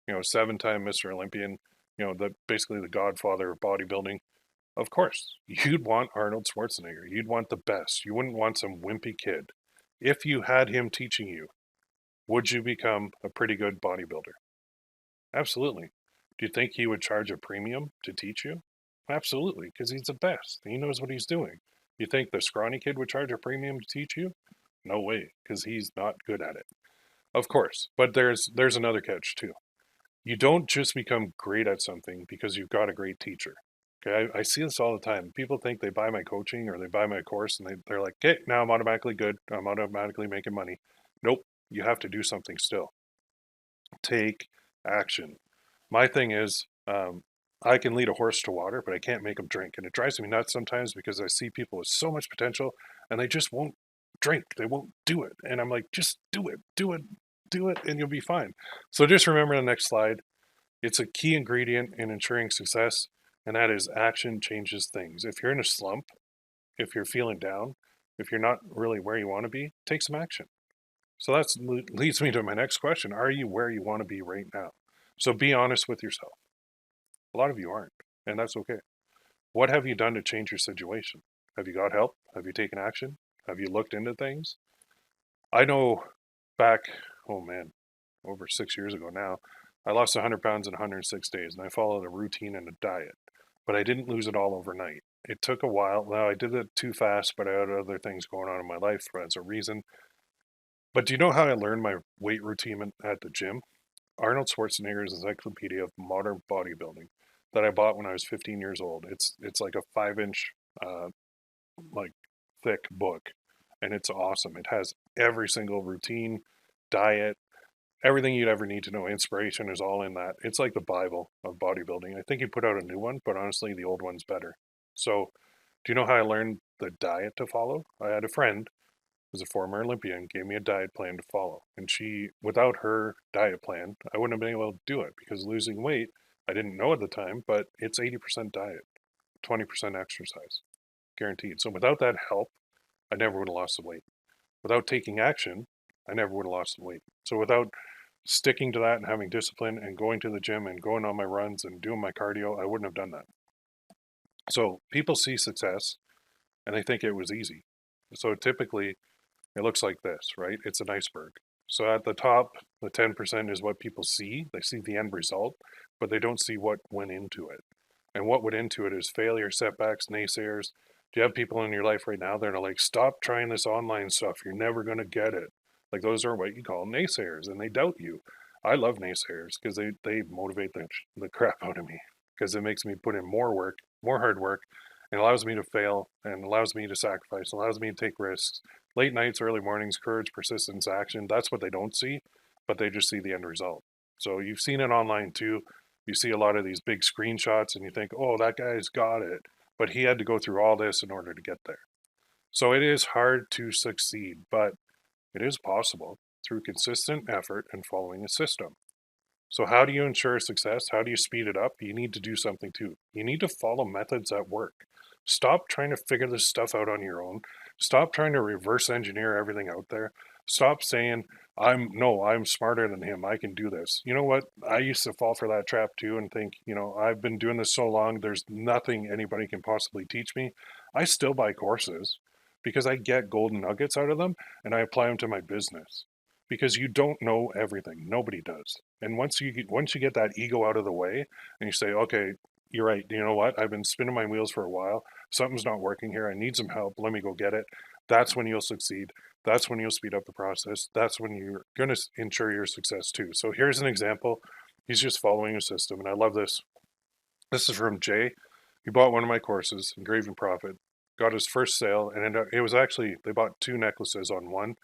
7-time Mr. Olympian, basically the godfather of bodybuilding. Of course, you'd want Arnold Schwarzenegger. You'd want the best. You wouldn't want some wimpy kid. If you had him teaching you, would you become a pretty good bodybuilder? Absolutely. Do you think he would charge a premium to teach you? Absolutely, because he's the best. He knows what he's doing. You think the scrawny kid would charge a premium to teach you? No way, because he's not good at it. Of course, but there's another catch too. You don't just become great at something because you've got a great teacher. Okay, I see this all the time. People think they buy my coaching or they buy my course and they're like, okay, now I'm automatically good. I'm automatically making money. Nope, you have to do something still. Take action. My thing is, I can lead a horse to water, but I can't make him drink. And it drives me nuts sometimes because I see people with so much potential and they just won't drink. They won't do it. And I'm like, just do it, do it, do it, and you'll be fine. So just remember the next slide. It's a key ingredient in ensuring success, and that is action changes things. If you're in a slump, if you're feeling down, if you're not really where you want to be, take some action. So that leads me to my next question. Are you where you want to be right now? So be honest with yourself. A lot of you aren't, and that's okay. What have you done to change your situation? Have you got help? Have you taken action? Have you looked into things? I know back, oh man, over 6 years ago now, I lost 100 pounds in 106 days, and I followed a routine and a diet. But I didn't lose it all overnight. It took a while. Now, I did it too fast, but I had other things going on in my life as a reason. But do you know how I learned my weight routine at the gym? Arnold Schwarzenegger's Encyclopedia of Modern Bodybuilding that I bought when I was 15 years old. It's like a 5-inch, like thick book, and it's awesome. It has every single routine, diet, everything you'd ever need to know. Inspiration is all in that. It's like the Bible of bodybuilding. I think he put out a new one, but honestly, the old one's better. So, do you know how I learned the diet to follow? I had a friend who's a former Olympian, gave me a diet plan to follow. And without her diet plan, I wouldn't have been able to do it because losing weight, I didn't know at the time, but it's 80% diet, 20% exercise, guaranteed. So without that help, I never would have lost the weight. Without taking action, I never would have lost the weight. So without sticking to that and having discipline and going to the gym and going on my runs and doing my cardio, I wouldn't have done that. So people see success and they think it was easy. So typically it looks like this, right? It's an iceberg. So at the top, the 10% is what people see. They see the end result, but they don't see what went into it. And what went into it is failure, setbacks, naysayers. Do you have people in your life right now that are like, stop trying this online stuff, you're never going to get it? Like, those are what you call naysayers, and they doubt you. I love naysayers because they motivate the crap out of me, because it makes me put in more work, more hard work, and allows me to fail, and allows me to sacrifice, allows me to take risks. Late nights, early mornings, courage, persistence, action. That's what they don't see, but they just see the end result. So you've seen it online too. You see a lot of these big screenshots and you think, oh, that guy's got it. But he had to go through all this in order to get there. So it is hard to succeed, but it is possible through consistent effort and following a system. So, how do you ensure success? How do you speed it up? You need to do something too. You need to follow methods that work. Stop trying to figure this stuff out on your own. Stop trying to reverse engineer everything out there. Stop saying, I'm smarter than him. I can do this. You know what? I used to fall for that trap too and think, I've been doing this so long, there's nothing anybody can possibly teach me. I still buy courses because I get golden nuggets out of them and I apply them to my business, because you don't know everything. Nobody does. And once you get that ego out of the way and you say, okay, you're right. You know what? I've been spinning my wheels for a while. Something's not working here. I need some help. Let me go get it. That's when you'll succeed. That's when you'll speed up the process. That's when you're going to ensure your success too. So here's an example. He's just following a system, and I love this. This is from Jay. He bought one of my courses, Engraving Profit, got his first sale, and it was actually, they bought 2 necklaces on one,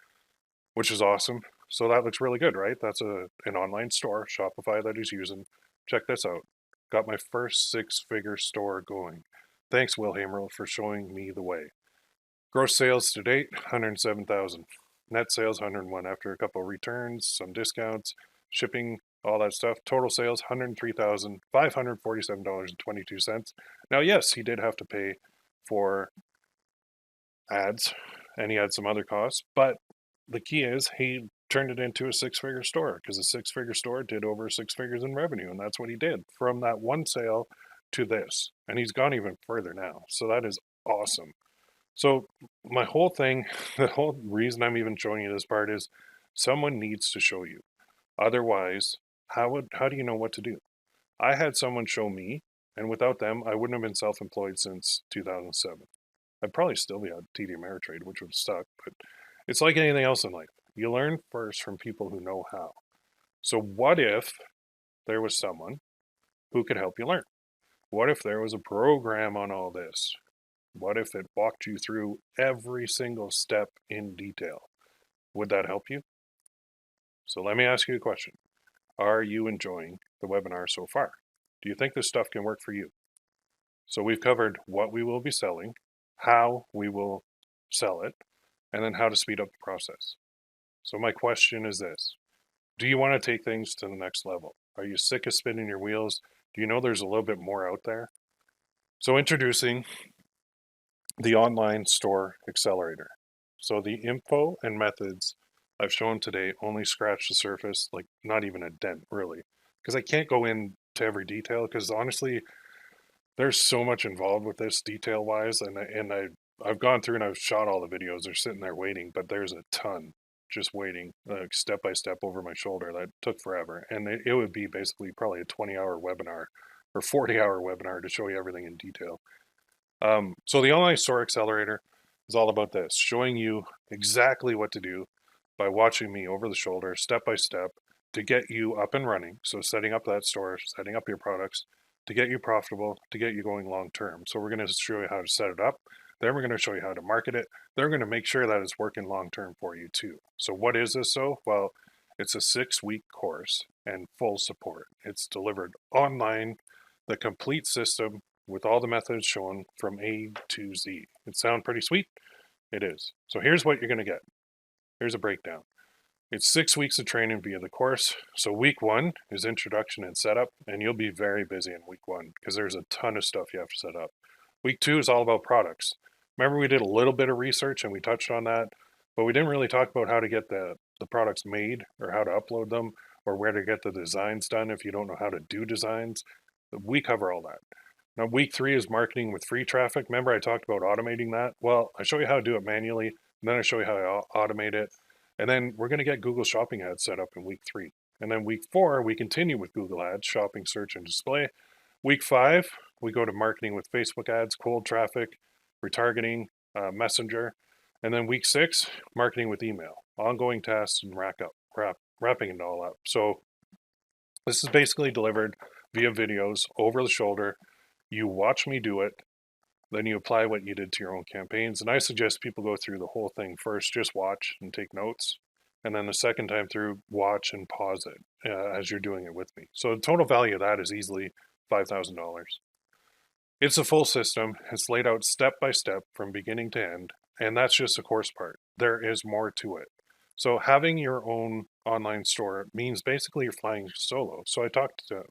which is awesome. So that looks really good, right? That's an online store, Shopify, that he's using. Check this out. Got my first 6-figure store going. Thanks, Will Haimerl, for showing me the way. Gross sales to date, 107,000. Net sales, 101 after a couple of returns, some discounts, shipping, all that stuff. Total sales, $103,547.22. Now, yes, he did have to pay for ads, and he had some other costs, but the key is he turned it into a 6-figure store, because a 6-figure store did over 6 figures in revenue, and that's what he did from that one sale to this. And he's gone even further now. So that is awesome. So my whole thing, the whole reason I'm even showing you this part is someone needs to show you. Otherwise, how do you know what to do? I had someone show me, and without them, I wouldn't have been self-employed since 2007. I'd probably still be on TD Ameritrade, which would suck, but it's like anything else in life. You learn first from people who know how. So what if there was someone who could help you learn? What if there was a program on all this? What if it walked you through every single step in detail? Would that help you? So let me ask you a question. Are you enjoying the webinar so far? Do you think this stuff can work for you? So we've covered what we will be selling, how we will sell it, and then how to speed up the process. So my question is this. Do you want to take things to the next level? Are you sick of spinning your wheels? Do you know there's a little bit more out there? So introducing the online store accelerator. So the info and methods I've shown today only scratch the surface, like not even a dent really, because I can't go into every detail, because honestly, there's so much involved with this detail wise, and I've gone through and I've shot all the videos. They're sitting there waiting, but there's a ton just waiting, like step by step over my shoulder. That took forever, and it would be basically probably a 20-hour webinar or 40-hour webinar to show you everything in detail. So the online store accelerator is all about this, showing you exactly what to do by watching me over the shoulder, step by step, to get you up and running. So setting up that store, setting up your products, to get you profitable, to get you going long term. So we're going to show you how to set it up. Then we're going to show you how to market it. Then we're going to make sure that it's working long term for you too. So what is this? Well, it's a 6-week course and full support. It's delivered online, the complete system with all the methods shown from A to Z. It sounds pretty sweet? It is. So here's what you're going to get. Here's a breakdown. It's 6 weeks of training via the course. So week 1 is introduction and setup, and you'll be very busy in week 1 because there's a ton of stuff you have to set up. Week 2 is all about products. Remember, we did a little bit of research and we touched on that, but we didn't really talk about how to get the products made or how to upload them or where to get the designs done if you don't know how to do designs. We cover all that. Now, week 3 is marketing with free traffic. Remember, I talked about automating that? Well, I show you how to do it manually, and then I show you how to automate it. And then we're going to get Google Shopping Ads set up in week 3. And then week 4, we continue with Google Ads, shopping, search, and display. Week 5, we go to marketing with Facebook ads, cold traffic, retargeting, messenger. And then week 6, marketing with email, ongoing tasks and wrapping it all up. So this is basically delivered via videos over the shoulder. You watch me do it, then you apply what you did to your own campaigns. And I suggest people go through the whole thing first, just watch and take notes. And then the second time through, watch and pause it as you're doing it with me. So the total value of that is easily $5,000. It's a full system. It's laid out step by step from beginning to end. And that's just the course part. There is more to it. So having your own online store means basically you're flying solo. So I talked a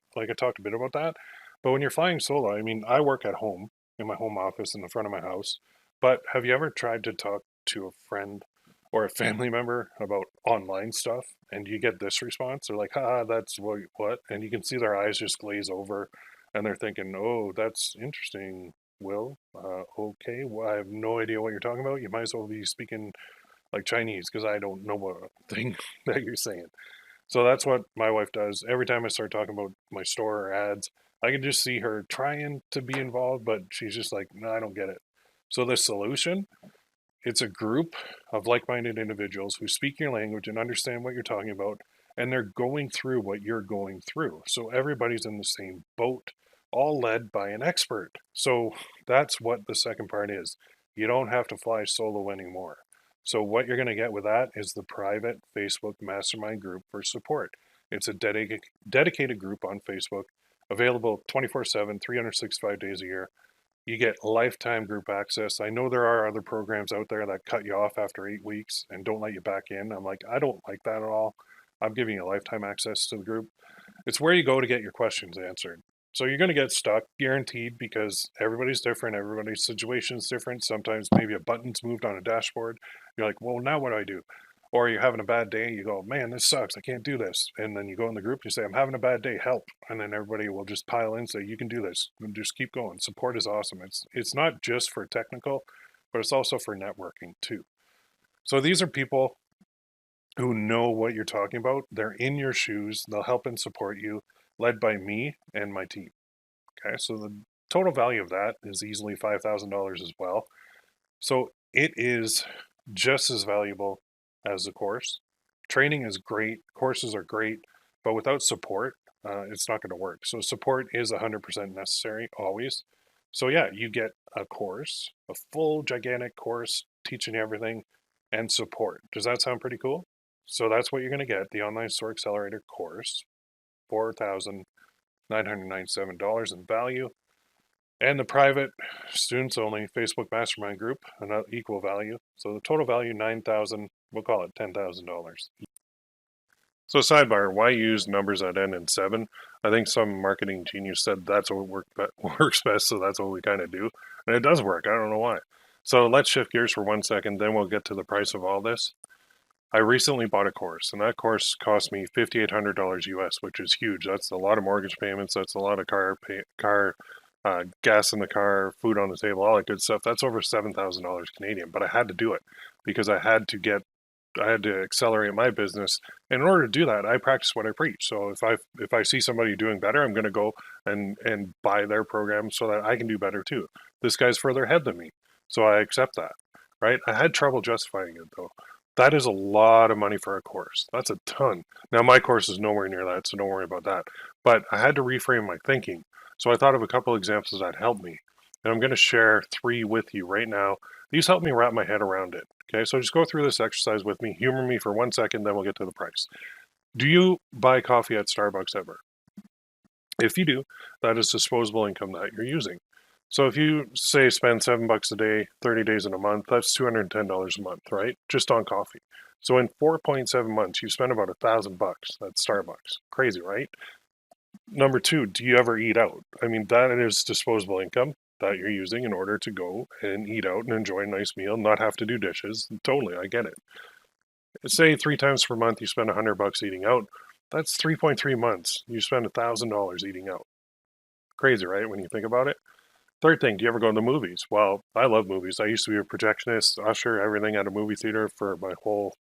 bit about that. But when you're flying solo, I mean, I work at home in my home office in the front of my house. But have you ever tried to talk to a friend or a family member about online stuff and you get this response? They're like, that's what? And you can see their eyes just glaze over and they're thinking, oh, that's interesting, Will. Okay, well, I have no idea what you're talking about. You might as well be speaking like Chinese because I don't know what thing that you're saying. So that's what my wife does. Every time I start talking about my store or ads, I can just see her trying to be involved, but she's just like, no, I don't get it. So the solution, it's a group of like-minded individuals who speak your language and understand what you're talking about, and they're going through what you're going through. So everybody's in the same boat, all led by an expert. So that's what the second part is. You don't have to fly solo anymore. So what you're going to get with that is the private Facebook mastermind group for support. It's a dedicated group on Facebook, available 24/7, 365 days a year. You get lifetime group access. I know there are other programs out there that cut you off after 8 weeks and don't let you back in. I'm like, I don't like that at all. I'm giving you lifetime access to the group. It's where you go to get your questions answered. So you're going to get stuck, guaranteed, because everybody's different. Everybody's situation is different. Sometimes maybe a button's moved on a dashboard. You're like, well, now what do I do? Or you're having a bad day. You go, man, this sucks. I can't do this. And then you go in the group. You say, I'm having a bad day. Help. And then everybody will just pile in and say, you can do this. And just keep going. Support is awesome. It's not just for technical, but it's also for networking too. So these are people who know what you're talking about. They're in your shoes. They'll help and support you, led by me and my team. Okay, so the total value of that is easily $5,000 as well. So it is just as valuable as the course. Training is great, courses are great, but without support, it's not going to work. So support is 100% necessary always. So yeah, you get a course, a full gigantic course teaching you everything, and support. Does that sound pretty cool? So that's what you're going to get, the Online Store Accelerator course, $4,997 in value. And the private students only Facebook Mastermind group, another equal value. So the total value, $9,000, we'll call it $10,000. So sidebar, why use numbers that end in 7? I think some marketing genius said that's what works best, so that's what we kind of do. And it does work, I don't know why. So let's shift gears for 1 second, then we'll get to the price of all this. I recently bought a course, and that course cost me $5,800 US, which is huge. That's a lot of mortgage payments. That's a lot of gas in the car, food on the table, all that good stuff. That's over $7,000 Canadian. But I had to do it because I had to accelerate my business. In order to do that, I practice what I preach. So if I see somebody doing better, I'm going to go and buy their program so that I can do better too. This guy's further ahead than me, so I accept that. Right? I had trouble justifying it though. That is a lot of money for a course. That's a ton. Now, my course is nowhere near that, so don't worry about that. But I had to reframe my thinking. So I thought of a couple examples that helped me. And I'm going to share 3 with you right now. These help me wrap my head around it. Okay, so just go through this exercise with me. Humor me for 1 second, then we'll get to the price. Do you buy coffee at Starbucks ever? If you do, that is disposable income that you're using. So if you say spend $7 a day, 30 days in a month, that's $210 a month, right? Just on coffee. So in 4.7 months, you spend about $1,000 at Starbucks. Crazy, right? Number 2, do you ever eat out? I mean, that is disposable income that you're using in order to go and eat out and enjoy a nice meal, not have to do dishes. Totally, I get it. Say 3 times per month you spend $100 eating out. That's 3.3 months. You spend $1,000 eating out. Crazy, right? When you think about it. Third thing, do you ever go to the movies? Well, I love movies. I used to be a projectionist, usher, everything at a movie theater for my whole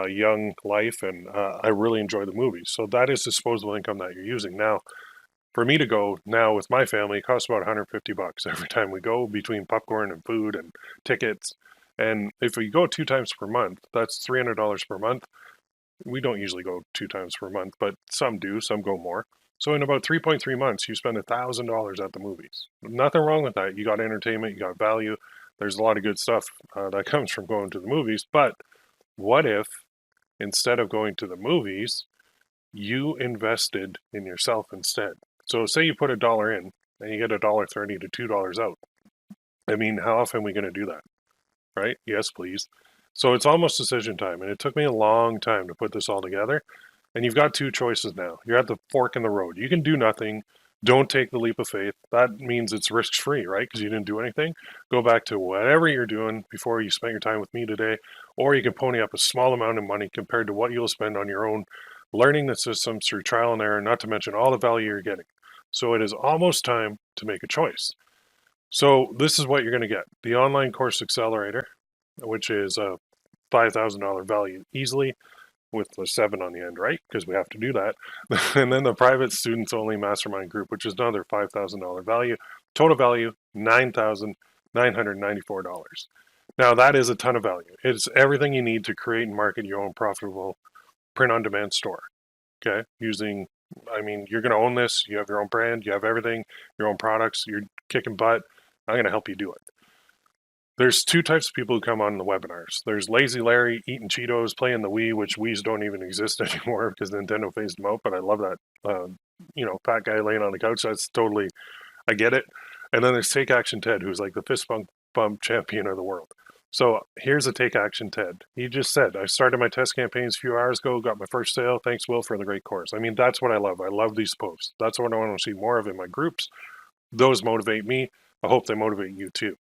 young life, and I really enjoy the movies. So that is disposable income that you're using. Now, for me to go now with my family, it costs about $150 every time we go, between popcorn and food and tickets. And if we go 2 times per month, that's $300 per month. We don't usually go 2 times per month, but some do, some go more. So in about 3.3 months, you spend $1,000 at the movies. Nothing wrong with that. You got entertainment, you got value. There's a lot of good stuff that comes from going to the movies. But what if instead of going to the movies, you invested in yourself instead? So say you put $1 in and you get $1.30 to $2 out. I mean, how often are we going to do that? Right? Yes, please. So it's almost decision time. And it took me a long time to put this all together. And you've got two choices now. You're at the fork in the road. You can do nothing. Don't take the leap of faith. That means it's risk free, right? Because you didn't do anything. Go back to whatever you're doing before you spent your time with me today. Or you can pony up a small amount of money compared to what you'll spend on your own learning the systems through trial and error, not to mention all the value you're getting. So it is almost time to make a choice. So this is what you're going to get. The online course Accelerator, which is a $5,000 value easily, with the 7 on the end, right? Because we have to do that. And then the private students only mastermind group, which is another $5,000 value. Total value, $9,994. Now that is a ton of value. It's everything you need to create and market your own profitable print-on-demand store. Okay, using, I mean, you're going to own this. You have your own brand. You have everything, your own products. You're kicking butt. I'm going to help you do it. There's two types of people who come on the webinars. There's Lazy Larry eating Cheetos, playing the Wii, which Wii's don't even exist anymore because Nintendo phased them out. But I love that, fat guy laying on the couch. That's totally, I get it. And then there's Take Action Ted, who's like the fist bump champion of the world. So here's a Take Action Ted. He just said, I started my test campaigns a few hours ago, got my first sale. Thanks, Will, for the great course. I mean, that's what I love. I love these posts. That's what I want to see more of in my groups. Those motivate me. I hope they motivate you too.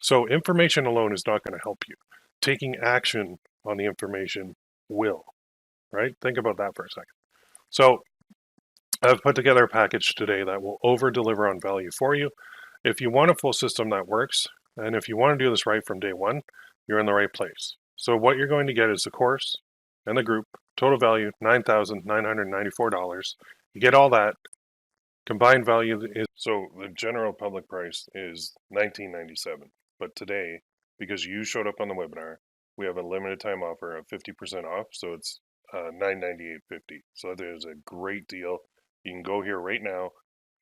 So information alone is not going to help you. Taking action on the information will, right? Think about that for a second. So I've put together a package today that will over-deliver on value for you. If you want a full system that works, and if you want to do this right from day one, you're in the right place. So what you're going to get is the course and the group, total value $9,994. You get all that. Combined value is, so the general public price is $19.97. But today, because you showed up on the webinar, we have a limited time offer of 50% off. So it's $998.50. So there's a great deal. You can go here right now,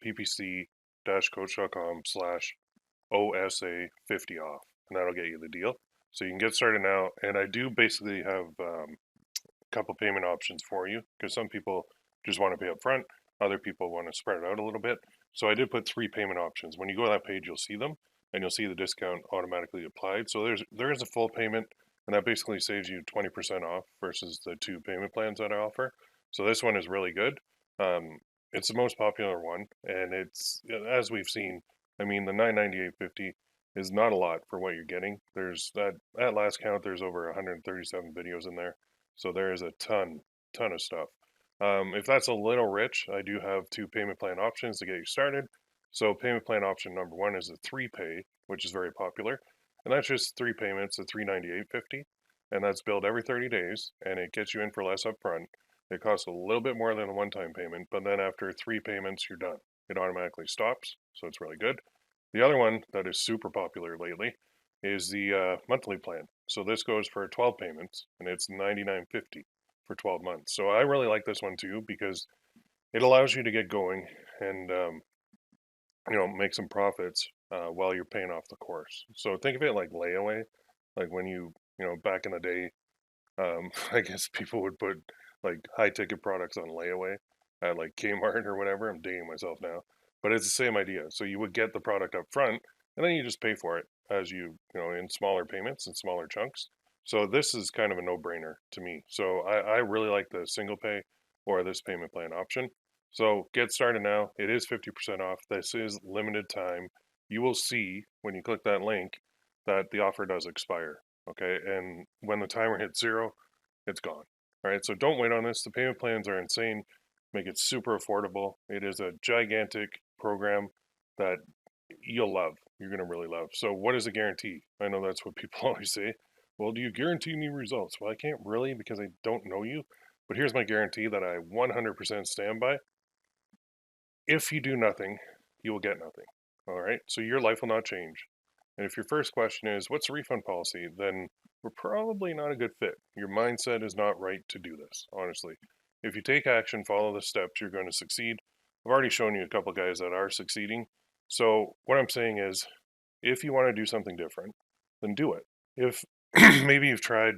ppc-coach.com/OSA50 off, and that'll get you the deal. So you can get started now. And I do basically have a couple payment options for you because some people just want to pay up front. Other people want to spread it out a little bit. So I did put 3 payment options. When you go to that page, you'll see them, and you'll see the discount automatically applied. So there is a full payment, and that basically saves you 20% off versus the 2 payment plans that I offer. So this one is really good. It's the most popular one, and it's, as we've seen, I mean, the $998.50 is not a lot for what you're getting. There's that at last count, there's over 137 videos in there. So there is a ton of stuff. If that's a little rich, I do have 2 payment plan options to get you started. So payment plan option number 1 is a 3-pay, which is very popular. And that's just 3 payments at $398.50. And that's billed every 30 days, and it gets you in for less upfront. It costs a little bit more than a one-time payment, but then after 3 payments, you're done. It automatically stops, so it's really good. The other one that is super popular lately is the monthly plan. So this goes for 12 payments, and it's $99.50 for 12 months. So I really like this one too because it allows you to get going and make some profits while you're paying off the course. So think of it like layaway, like when back in the day, I guess people would put like high ticket products on layaway at like Kmart or whatever. I'm dating myself now, but it's the same idea. So you would get the product up front and then you just pay for it as in smaller payments and smaller chunks. So this is kind of a no-brainer to me. So I really like the single pay or this payment plan option. So get started now. It is 50% off. This is limited time. You will see when you click that link that the offer does expire. Okay, and when the timer hits 0, it's gone. All right, so don't wait on this. The payment plans are insane. Make it super affordable. It is a gigantic program that you'll love. You're going to really love. So what is a guarantee? I know that's what people always say. Well, do you guarantee me results? Well, I can't really because I don't know you. But here's my guarantee that I 100% stand by. if you do nothing, you will get nothing. All right. So your life will not change. And if your first question is, what's the refund policy? Then we're probably not a good fit. Your mindset is not right to do this, honestly. If you take action, follow the steps, you're going to succeed. I've already shown you a couple guys that are succeeding. So what I'm saying is, if you want to do something different, then do it. If maybe you've tried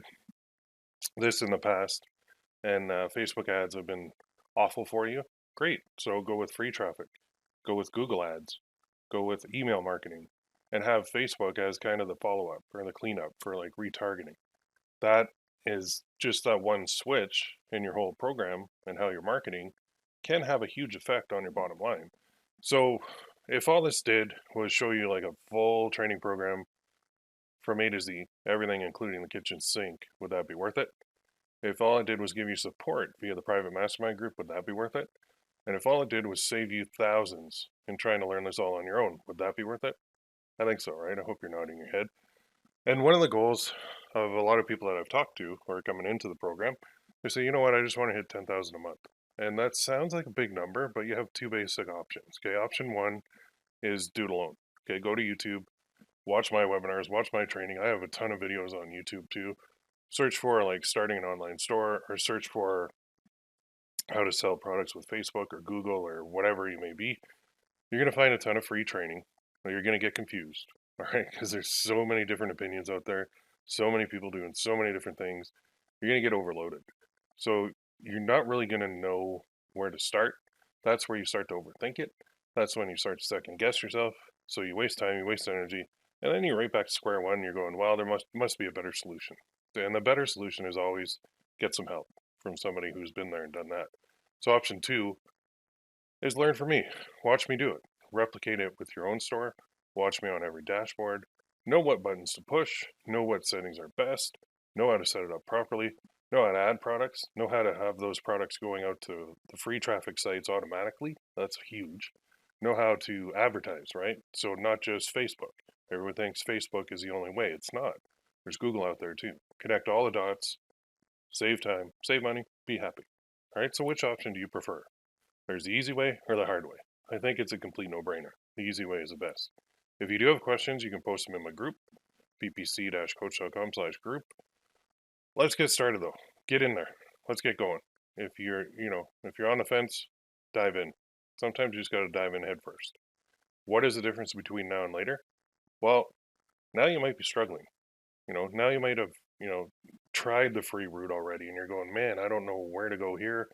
this in the past and Facebook ads have been awful for you, great. So go with free traffic, go with Google ads, go with email marketing, and have Facebook as kind of the follow up or the cleanup for like retargeting. That is just that one switch in your whole program and how you're marketing can have a huge effect on your bottom line. So if all this did was show you like a full training program from A to Z, everything including the kitchen sink, would that be worth it? If all it did was give you support via the private mastermind group, would that be worth it? And if all it did was save you thousands in trying to learn this all on your own, would that be worth it? I think so, right? I hope you're nodding your head. And one of the goals of a lot of people that I've talked to who are coming into the program, they say, you know what, I just want to hit 10,000 a month. And that sounds like a big number, but you have two basic options. Okay, option one is do it alone. Okay, go to YouTube, watch my webinars, watch my training. I have a ton of videos on YouTube too. Search for like starting an online store or search for how to sell products with Facebook or Google or whatever you may be. You're going to find a ton of free training, but you're going to get confused, all right? Because there's so many different opinions out there, so many people doing so many different things. You're going to get overloaded. So you're not really going to know where to start. That's where you start to overthink it. That's when you start to second guess yourself. So you waste time, you waste energy, and then you're right back to square one. You're going, well, there must be a better solution. And the better solution is always get some help from somebody who's been there and done that. So option two is learn from me. Watch me do it. Replicate it with your own store. Watch me on every dashboard. Know what buttons to push. Know what settings are best. Know how to set it up properly. Know how to add products. Know how to have those products going out to the free traffic sites automatically. That's huge. Know how to advertise, right? So not just Facebook. Everyone thinks Facebook is the only way. It's not. There's Google out there too. Connect all the dots. Save time. Save money. Be happy. All right. So which option do you prefer? There's the easy way or the hard way. I think it's a complete no-brainer. The easy way is the best. If you do have questions, you can post them in my group, ppc-coach.com/group. Let's get started though. Get in there. Let's get going. If you're on the fence, dive in. Sometimes you just got to dive in head first. What is the difference between now and later? Well, now you might be struggling. Now you might have, tried the free route already and you're going, man, I don't know where to go here.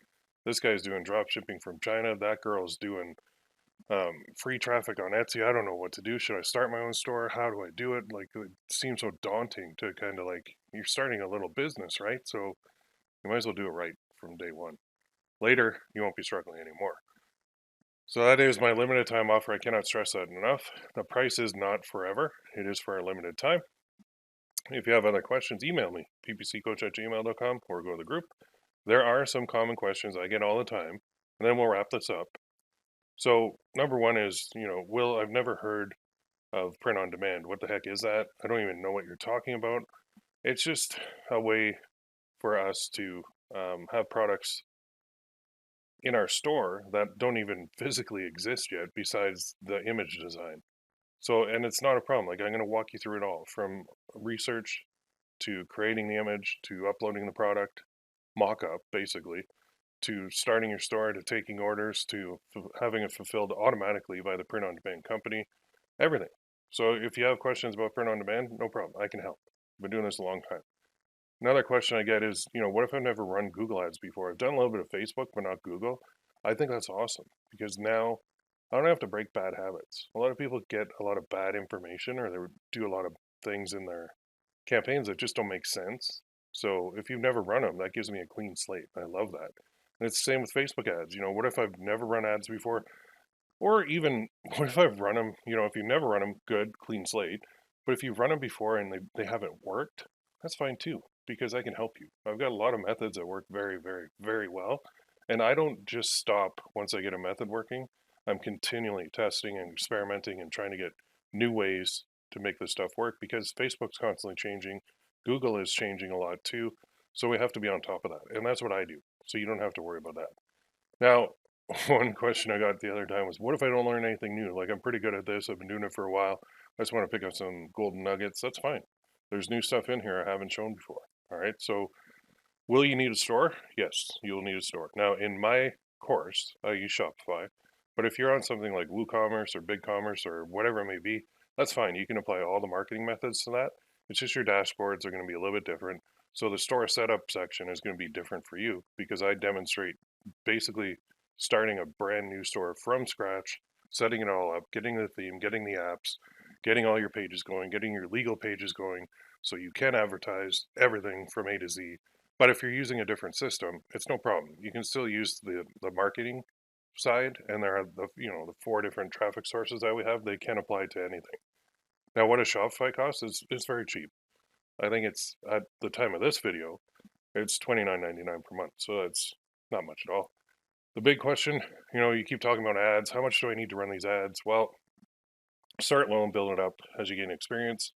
This guy's doing drop shipping from China. That girl's doing free traffic on Etsy. I don't know what to do. Should I start my own store? How do I do it? Like, it seems so daunting to kind of like, you're starting a little business, right? So you might as well do it right from day one. Later, you won't be struggling anymore. So that is my limited time offer. I cannot stress that enough. The price is not forever. It is for a limited time. If you have other questions, email me, ppccoach@gmail.com, or go to the group. There are some common questions I get all the time, and then we'll wrap this up. So number one is, Will, I've never heard of print on demand. What the heck is that? I don't even know what you're talking about. It's just a way for us to have products in our store that don't even physically exist yet besides the image design. So, and it's not a problem. Like, I'm going to walk you through it all from research to creating the image to uploading the product, mock up basically, to starting your store, to taking orders, to having it fulfilled automatically by the print on demand company, everything. So if you have questions about print on demand, no problem. I can help. I've been doing this a long time. Another question I get is, what if I've never run Google ads before? I've done a little bit of Facebook, but not Google. I think that's awesome because now I don't have to break bad habits. A lot of people get a lot of bad information or they do a lot of things in their campaigns that just don't make sense. So if you've never run them, that gives me a clean slate. I love that. And it's the same with Facebook ads. What if I've never run ads before? Or even, what if I've run them, if you've never run them, good, clean slate. But if you've run them before and they haven't worked, that's fine too, because I can help you. I've got a lot of methods that work very, very, very well. And I don't just stop once I get a method working. I'm continually testing and experimenting and trying to get new ways to make this stuff work because Facebook's constantly changing. Google is changing a lot too. So we have to be on top of that. And that's what I do. So you don't have to worry about that. Now, one question I got the other time was, what if I don't learn anything new? Like, I'm pretty good at this. I've been doing it for a while. I just want to pick up some golden nuggets. That's fine. There's new stuff in here I haven't shown before. All right. So, will you need a store? Yes, you'll need a store. Now, in my course, I use Shopify. But if you're on something like WooCommerce or BigCommerce or whatever it may be, that's fine. You can apply all the marketing methods to that. It's just your dashboards are going to be a little bit different. So the store setup section is going to be different for you because I demonstrate basically starting a brand new store from scratch, setting it all up, getting the theme, getting the apps, getting all your pages going, getting your legal pages going, so you can advertise everything from A to Z. But if you're using a different system, it's no problem. You can still use the marketing side, and there are the 4 different traffic sources that we have. They can apply to anything. Now, what does Shopify cost? It's very cheap. I think it's at the time of this video, it's $29.99 per month, so it's not much at all. The big question, you keep talking about ads. How much do I need to run these ads? Well, start low and build it up as you gain experience,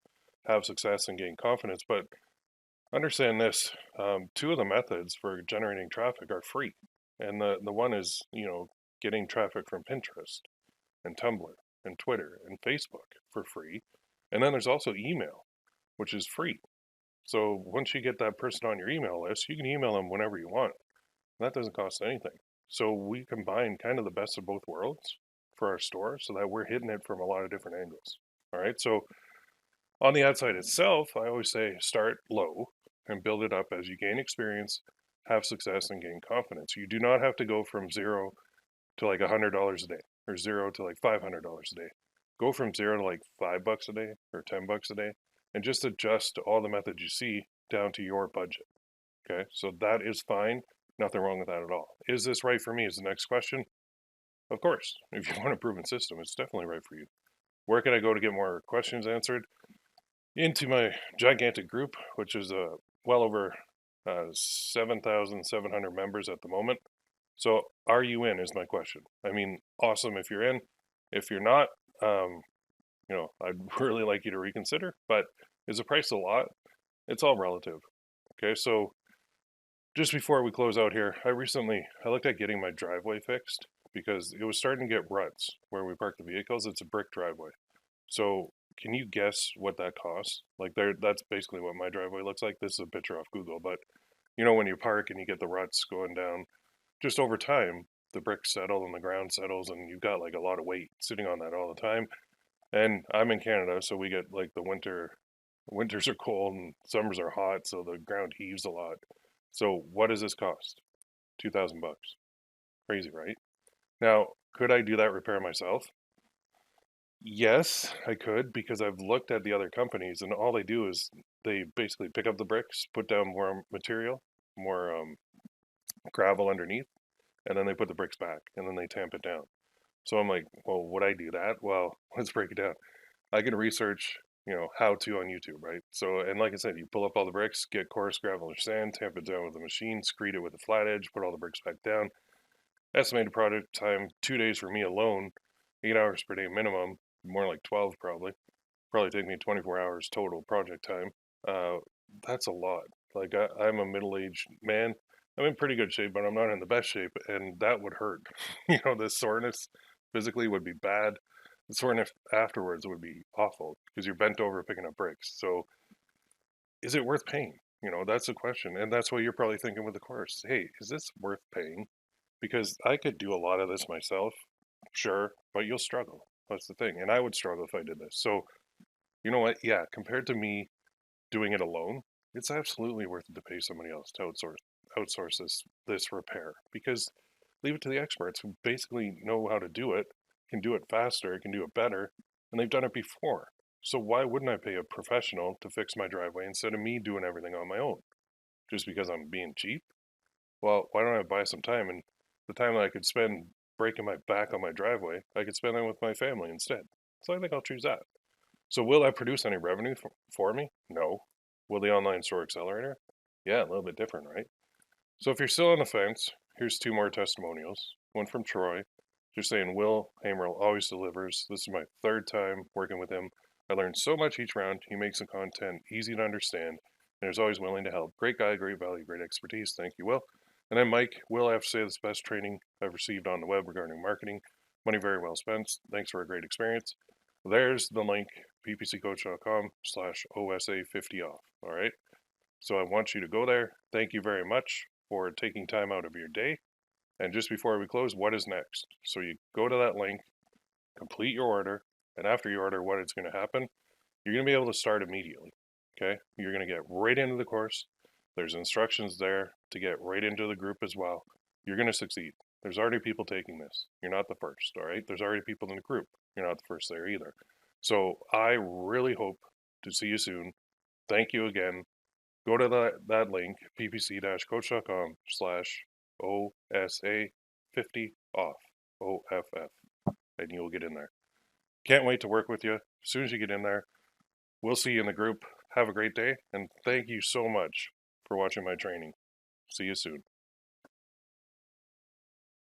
have success, and gain confidence. But understand this: 2 of the methods for generating traffic are free, and the one is getting traffic from Pinterest and Tumblr and Twitter and Facebook for free, and then there's also email, which is free. So once you get that person on your email list, you can email them whenever you want. That doesn't cost anything. So we combine kind of the best of both worlds for our store so that we're hitting it from a lot of different angles. All right. So on the ad side itself, I always say start low and build it up as you gain experience, have success, and gain confidence. You do not have to go from zero to like $100 a day or zero to like $500 a day. Go from zero to like $5 a day or $10 a day and just adjust all the methods you see down to your budget. Okay. So that is fine. Nothing wrong with that at all. Is this right for me? Is the next question. Of course, if you want a proven system, it's definitely right for you. Where can I go to get more questions answered? Into my gigantic group, which is well over 7,700 members at the moment. So, are you in? Is my question. I mean, awesome if you're in. If you're not, I'd really like you to reconsider. But is the price a lot? It's all relative. Okay, so just before we close out here, I looked at getting my driveway fixed because it was starting to get ruts where we park the vehicles. It's a brick driveway. So can you guess what that costs? Like that's basically what my driveway looks like. This is a picture off Google, but when you park and you get the ruts going down, just over time, the bricks settle and the ground settles and you've got like a lot of weight sitting on that all the time. And I'm in Canada, so we get like winters are cold and summers are hot, so the ground heaves a lot. So what does this cost? $2,000. Crazy, right? Now, could I do that repair myself? Yes, I could because I've looked at the other companies and all they do is they basically pick up the bricks, put down more material, more gravel underneath, and then they put the bricks back and then they tamp it down. So I'm like, well, would I do that? Well, let's break it down. I can research, how to on YouTube, right? So, and like I said, you pull up all the bricks, get coarse gravel or sand, tamp it down with a machine, screed it with a flat edge, put all the bricks back down. Estimated project time, 2 days for me alone, 8 hours per day minimum, more like 12 probably. Probably take me 24 hours total project time. Uh, that's a lot. Like I'm a middle-aged man. I'm in pretty good shape, but I'm not in the best shape, and that would hurt. The soreness physically would be bad. The soreness afterwards would be awful because you're bent over picking up bricks. So, is it worth paying? That's the question, and that's what you're probably thinking with the course. Hey, is this worth paying? Because I could do a lot of this myself, sure, but you'll struggle. That's the thing, and I would struggle if I did this. So, you know what? Yeah, compared to me doing it alone, it's absolutely worth it to pay somebody else to outsource this repair because leave it to the experts who basically know how to do it, can do it faster, can do it better, and they've done it before. So why wouldn't I pay a professional to fix my driveway instead of me doing everything on my own? Just because I'm being cheap? Well, why don't I buy some time and the time that I could spend breaking my back on my driveway, I could spend that with my family instead. So I think I'll choose that. So will that produce any revenue for me? No. Will the online store accelerator? Yeah, a little bit different, right? So if you're still on the fence, here's 2 more testimonials. One from Troy, just saying, Will Haimerl always delivers. This is my 3rd time working with him. I learned so much each round. He makes the content easy to understand and is always willing to help. Great guy, great value, great expertise. Thank you, Will. And then Mike, will I have to say this best training I've received on the web regarding marketing. Money very well spent. Thanks for a great experience. There's the link, ppccoach.com/OSA50 off. All right. So I want you to go there. Thank you very much for taking time out of your day. And just before we close, what is next? So you go to that link, complete your order, and after you order, what is going to happen? You're going to be able to start immediately. Okay. You're going to get right into the course. There's instructions there to get right into the group as well. You're going to succeed. There's already people taking this. You're not the first, all right? There's already people in the group. You're not the first there either. So I really hope to see you soon. Thank you again. Go to that link, ppc-coach.com/OSA50 off, OFF, and you'll get in there. Can't wait to work with you. As soon as you get in there, we'll see you in the group. Have a great day, and thank you so much for watching my training. See you soon.